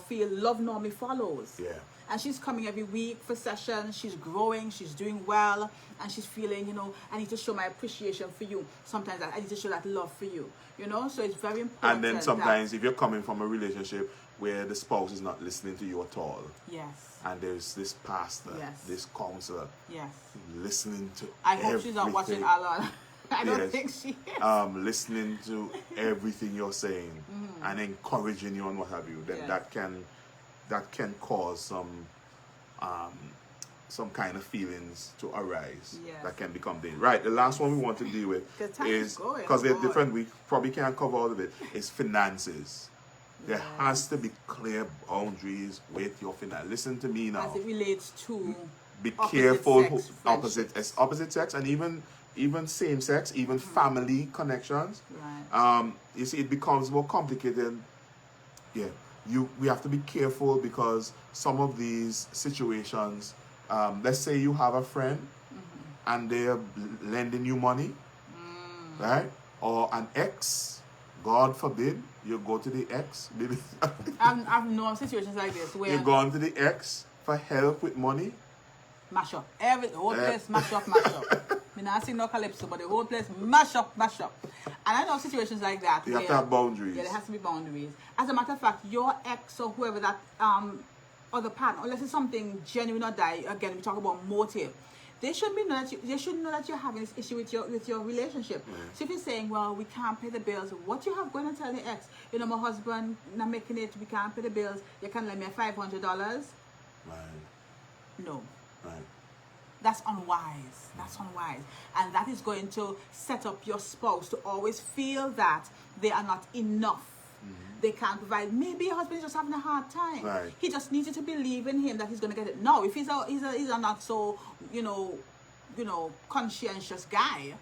feel love normally follows. Yeah. And she's coming every week for sessions. She's growing. She's doing well. And she's feeling, I need to show my appreciation for you. Sometimes I need to show that love for you. So it's very important. And then sometimes if you're coming from a relationship where the spouse is not listening to you at all. Yes. And there's this pastor, this counselor, listening to I hope she's not watching Alan. I don't think she is. Listening to everything you're saying and encouraging you and what have you. Then that can cause some kind of feelings to arise that can become dangerous. Right, the last one we want to deal with is, because they're different, we probably can't cover all of it, is finances. There has to be clear boundaries with your finance. Listen to me now. As it relates to be careful opposite sex and even same sex, even family connections. Right. You see, it becomes more complicated. Yeah. We have to be careful because some of these situations, let's say you have a friend and they're lending you money right? Or an ex, God forbid, you go to the ex. I've known situations like this where You're going to the ex for help with money. mash up. The whole place mash up, mash up. I not sing no calypso, but the whole place mash up, mash up. And I know situations like that. You have to have boundaries. Yeah, there has to be boundaries. As a matter of fact, your ex or whoever that other partner, unless it's something genuine or die, again we talk about motive. They should know that you're having this issue with your relationship. So if you're saying, well, we can't pay the bills, what you have going to tell the ex? You know, my husband not making it, we can't pay the bills. You can lend me $500. Right. No. Right. That's unwise. That's unwise. And that is going to set up your spouse to always feel that they are not enough. They can't provide. Maybe your husband is just having a hard time. Right. He just needs you to believe in him that he's going to get it. No, if he's a not so, conscientious guy,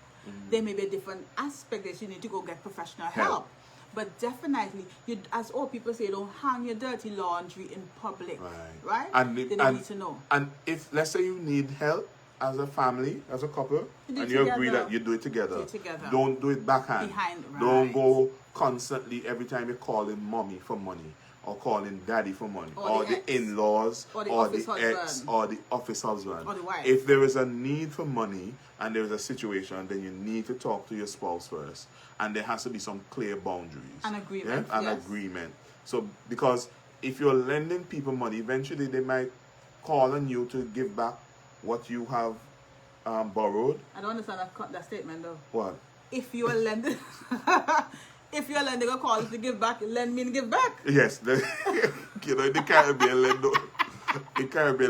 there may be a different aspect that you need to go get professional help. But definitely, as all people say, don't hang your dirty laundry in public. Right? And they don't need to know. And if, let's say you need help as a family, as a couple, and you agree that you do it together. Don't do it backhand. Don't go constantly every time you're calling mommy for money or calling daddy for money or the in-laws or the ex or the office husband. Or the wife. If there is a need for money and there is a situation, then you need to talk to your spouse first. And there has to be some clear boundaries. An agreement. Yeah? An agreement. So, because if you're lending people money, eventually they might call on you to give back what you have borrowed. I don't understand that statement though. What? If you are lending, if you are lending a call to give back, lend me and give back. Yes. In the Caribbean,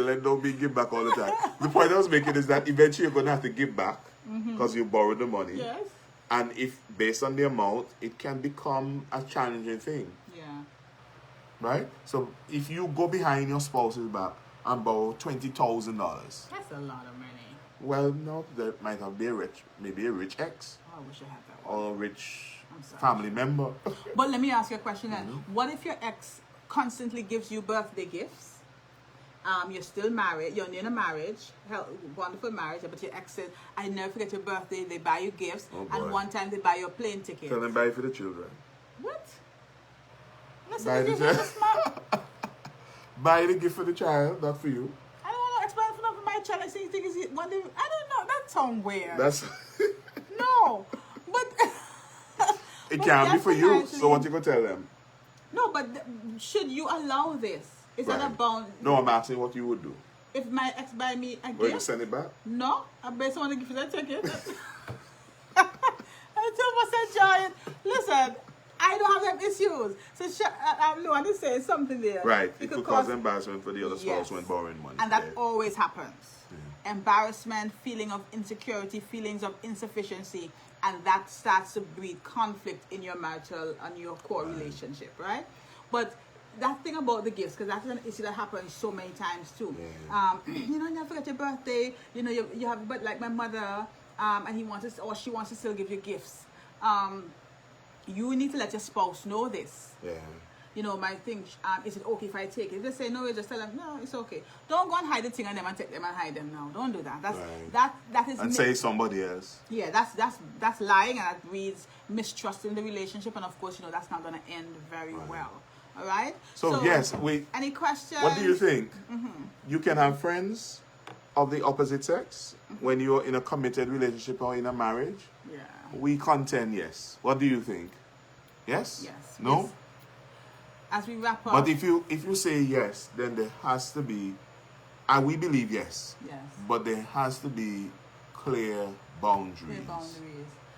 lend don't be give back all the time. The point I was making is that eventually you're going to have to give back because you borrowed the money. Yes. And if, based on the amount, it can become a challenging thing. Yeah. Right? So, if you go behind your spouse's back and borrow $20,000. That's a lot of money. Well, no, there might have maybe a rich ex. Oh, I wish I had that one. Or a rich family member. But let me ask you a question then. What if your ex constantly gives you birthday gifts? You're still married, you're in a marriage, wonderful marriage, but your ex says, I never forget your birthday, they buy you gifts, and one time they buy you a plane ticket. Tell them buy it for the children. What? Buy the child. Buy the gift for the child, not for you. I don't want to explain for my child. I say you think it's one day. I don't know. That sounds weird. That's no, but it can be for you. So what you gonna tell them? No, but should you allow this? Is that a bound? No, I'm asking what you would do. If my ex buy me a gift, will you send it back? No, I bet someone to give you that ticket. I told myself, Giant, listen, I don't have them issues. So no, I'm just saying something there. Right, it could cause embarrassment for the other spouse when borrowing money. And that always happens. Embarrassment, feeling of insecurity, feelings of insufficiency, and that starts to breed conflict in your marital and your core relationship, right? But that thing about the gifts, because that's an issue that happens so many times too. Never forget your birthday. You have, but like my mother, and he wants to, or she wants to still give you gifts. You need to let your spouse know this. My thing, is it okay if I take it? If they say no, you just tell them, no, it's okay. Don't go and hide the thing and them and take them and hide them now. Don't do that. That is. And say somebody else. Yeah, that's lying, and that breeds mistrust in the relationship, and of course, that's not going to end very well. All right. So yes, any questions? What do you think? You can have friends of the opposite sex when you're in a committed relationship or in a marriage? Yeah. We contend yes. What do you think? Yes? Yes. No? Yes. As we wrap up. But if you say yes, then there has to be, and we believe yes. Yes. But there has to be clear boundaries.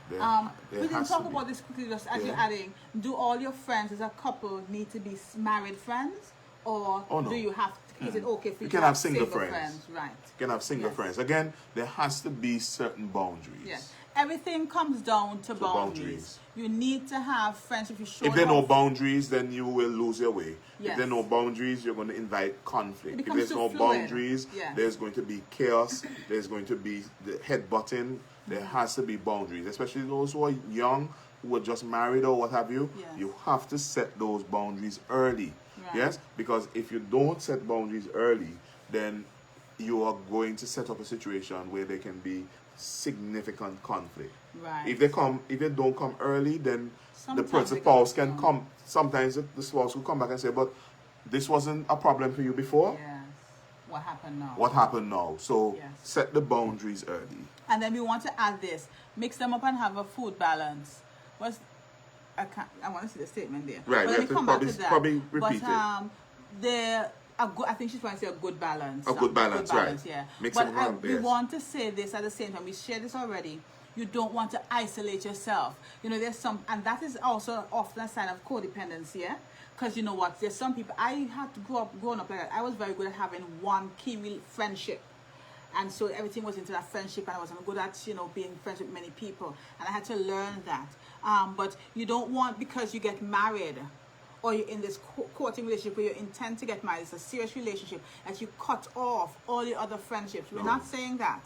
We didn't talk about this quickly, just as you're adding. Do all your friends as a couple need to be married friends, or do you have? Is it okay for you can to have single friends? Right. You can have single friends. Again, there has to be certain boundaries. Yes. Everything comes down to boundaries. You need to have friends if you show. If there are no boundaries, then you will lose your way. Yes. If there are no boundaries, you're going to invite conflict. If there's no fluid. boundaries, there's going to be chaos. There's going to be the headbutting. There has to be boundaries, especially those who are young, who are just married or what have you. Yes. You have to set those boundaries early. Right. Yes, because if you don't set boundaries early, then you are going to set up a situation where there can be significant conflict. Right. If they don't come early, then Sometimes the they spouse can can come. come. Sometimes the spouse will come back and say, "But this wasn't a problem for you before. Yes. What happened now? What happened now?" So Yes. set the boundaries early. And then we want to add this: mix them up and have a food balance. I want to see the statement there. Right, But we let have me to come back to that. probably repeat But I think she's trying to say a good balance. A good balance, right. Yeah. Mix But them up, we yes. want to say this at the same time. We shared this already. You don't want to isolate yourself. You know, there's some, and that is also often a sign of codependency, yeah? Because you know what, there's some people, I had to growing up like that. I was very good at having one key real friendship. And so everything was into that friendship, and I wasn't good at, you know, being friends with many people. And I had to learn that. But you don't want, because you get married, or you're in this courting relationship where you intend to get married, it's a serious relationship, that you cut off all the other friendships. We're not saying that,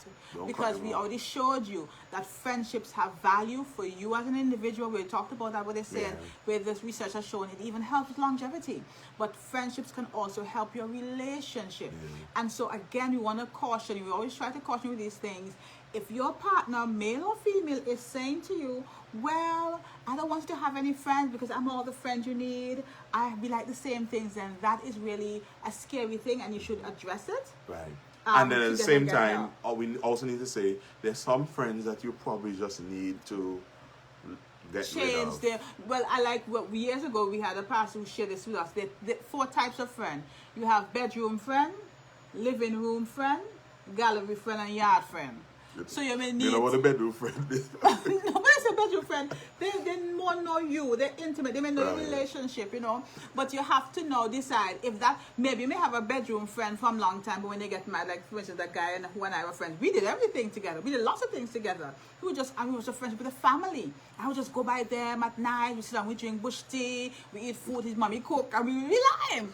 because we already showed you that friendships have value for you as an individual. We talked about that, what they said, where this research has shown it even helps with longevity. But friendships can also help your relationship. And so again, we want to caution you. We always try to caution you with these things. If your partner, male or female, is saying to you, well, I don't want you to have any friends because I'm all the friend you need, we like the same things, then that is really a scary thing, and you should address it. Right. And then at the same get time, help. we also need to say there's some friends that you probably just need to get rid Change of. their, well, I like what years ago we had a pastor who shared this with us. The 4 types of friend. You have bedroom friend, living room friend, gallery friend, and yard friend. So you may need. You know what a bedroom friend is? No, but it's a bedroom friend. They more know you. They're intimate. They may know your Right. relationship, you know. But you have to now decide if that, maybe you may have a bedroom friend from a long time, but when they get married, like for instance, that guy who and I were friends, we did everything together. We did lots of things together. We were just friends with the family. I would just go by them at night. We sit down, we drink bush tea, we eat food, his mommy cook, and we rely on him.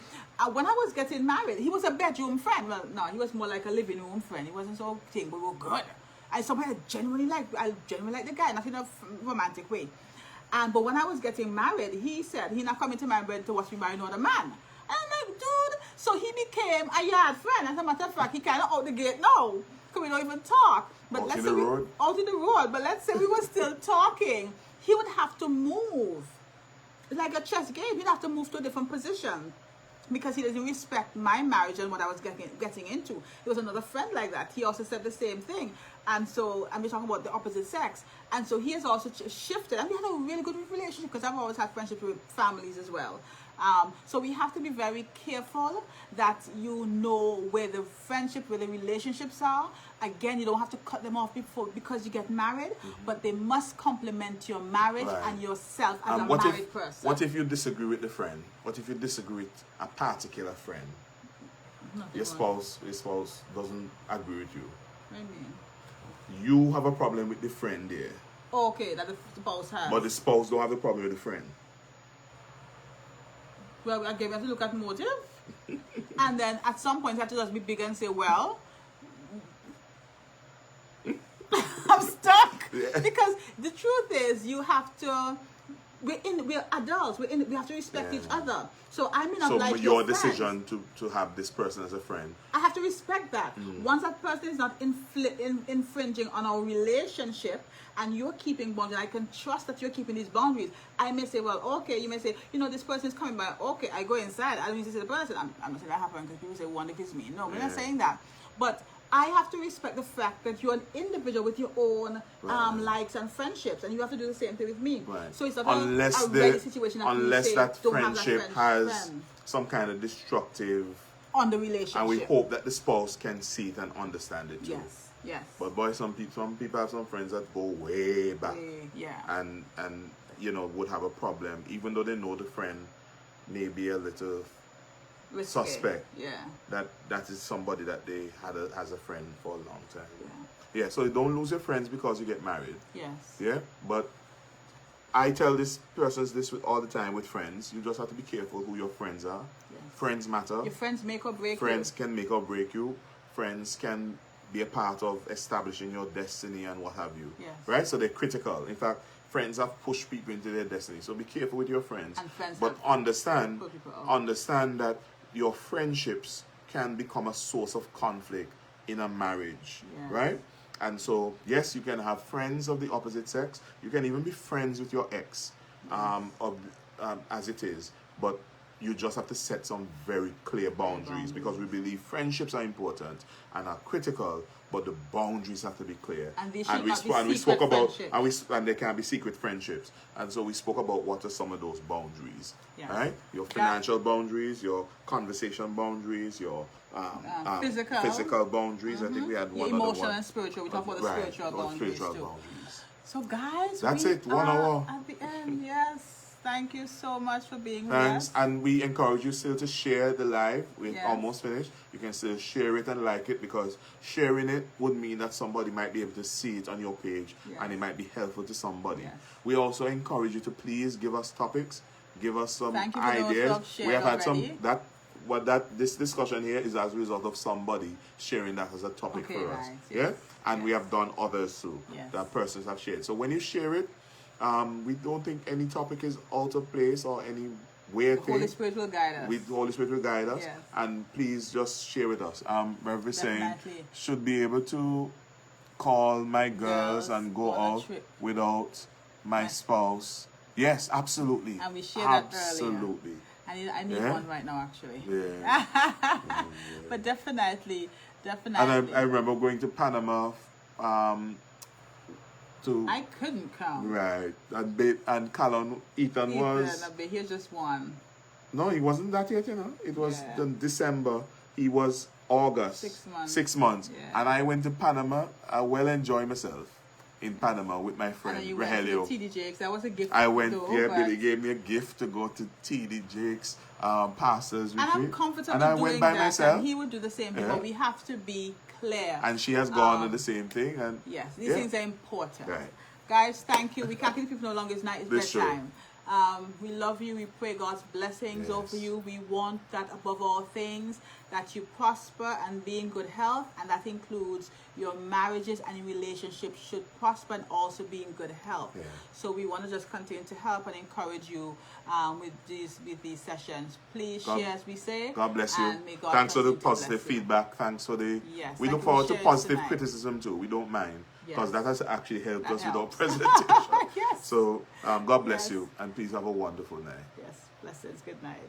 When I was getting married, he was a bedroom friend. Well, no, he was more like a living room friend. He wasn't so thing, but we were good. I genuinely like the guy, not in a romantic way. But when I was getting married, he said he's not coming to my bed to watch me marry another man. And I'm like, dude, so he became a yard friend. As a matter of fact, he kind of out the gate now, because we don't even talk. But Out in the road? Out in the road. But let's say we were still talking, he would have to move. It's like a chess game. He'd have to move to a different position, because he doesn't respect my marriage and what I was getting into. There was another friend like that. He also said the same thing. And so, and we're talking about the opposite sex. And so he has also shifted. And we had a really good relationship, because I've always had friendship with families as well. So we have to be very careful that you know where the friendship, where the relationships are. Again, you don't have to cut them off because you get married, but they must complement your marriage and yourself as a married person. What if you disagree with the friend? What if you disagree with a particular friend? Your spouse doesn't agree with you. What do you mean? You have a problem with the friend there. Okay, that the spouse has. But the spouse don't have a problem with the friend. Well, again, we have to look at motive. And then at some point, you have to just be big and say, well, I'm stuck. Yeah. Because the truth is, you have to, we're adults, we have to respect each other. So I may not like your your friends. decision to have this person as a friend. I have to respect that. Once that person is not infringing on our relationship, and you're keeping boundaries, I can trust that you're keeping these boundaries. I may say, well, okay, you may say, you know, this person is coming by, okay, I go inside. I don't need to say the person. I'm not saying that happened because people say, wonder if it's me. No, we're not saying that. But I have to respect the fact that you're an individual with your own likes and friendships, and you have to do the same thing with me. Right. So it's not unless a ready situation unless that friendship has friend some kind of destructive on the relationship. And we hope that the spouse can see it and understand it too. Yes. But boy, some people have some friends that go way back, and you know, would have a problem, even though they know the friend may be a little suspect. That is somebody that they had as a friend for a long time. So don't lose your friends because you get married. But I tell this persons this all the time with friends. You just have to be careful who your friends are. Friends matter. Your friends make or break friends can make or break you. Friends can be a part of establishing your destiny and what have you. Right? So they're critical. In fact, friends have pushed people into their destiny. So be careful with your friends. And friends but understand that your friendships can become a source of conflict in a marriage. Right? And so, yes, you can have friends of the opposite sex. You can even be friends with your ex, as it is. But you just have to set some very clear boundaries, because we believe friendships are important and are critical, but the boundaries have to be clear. And they we spoke about and there can be secret friendships. And so we spoke about what are some of those boundaries, right? Your financial boundaries, your conversation boundaries, your physical boundaries. I think we had one emotional other one. And spiritual. We talked about the spiritual boundaries too. So guys, that's it. 1 hour at the end. Yes. Thank you so much for being with Thanks. us. And we encourage you still to share the live. We're almost finished. You can still share it and like it, because sharing it would mean that somebody might be able to see it on your page and it might be helpful to somebody. We also encourage you to please give us topics, give us some ideas. We have had this discussion here is as a result of somebody sharing that as a topic for us. And we have done others too that persons have shared. So when you share it, we don't think any topic is out of place or any weird thing. The Holy Spirit will guide us. The Holy Spirit will guide us. And please just share with us. Reverend saying, should be able to call my girls and go out without my spouse. Yes, absolutely. And we shared that earlier. I need one right now, actually. But definitely. And I remember going to Panama. I couldn't come. Right. And Callum, Ethan was... Here's just one. No, he wasn't that yet, you know. It was December. He was August. 6 months. 6 months. And I went to Panama. I well enjoyed myself in Panama with my friend Rogelio. TD Jakes. That was a gift. I went, Billy gave me a gift to go to TD Jakes Pastors Retreat. And I'm comfortable and I doing went by that. myself. And he would do the same thing, but we have to be clear. And she has gone on the same thing. And yes, these things are important. Right. Guys, thank you. We can't keep people no longer. It's night. It's bedtime. We love you. We pray God's blessings over you. We want that above all things, that you prosper and be in good health, and that includes your marriages and your relationships should prosper and also be in good health. So we want to just continue to help and encourage you with these sessions. Please share, as we say. God bless you. Thanks for the positive feedback. Thanks for the... we look forward to positive criticism too. We don't mind. Because that has actually helped us with our presentation. So, God bless you. And please have a wonderful night. Yes. Blessings. Good night.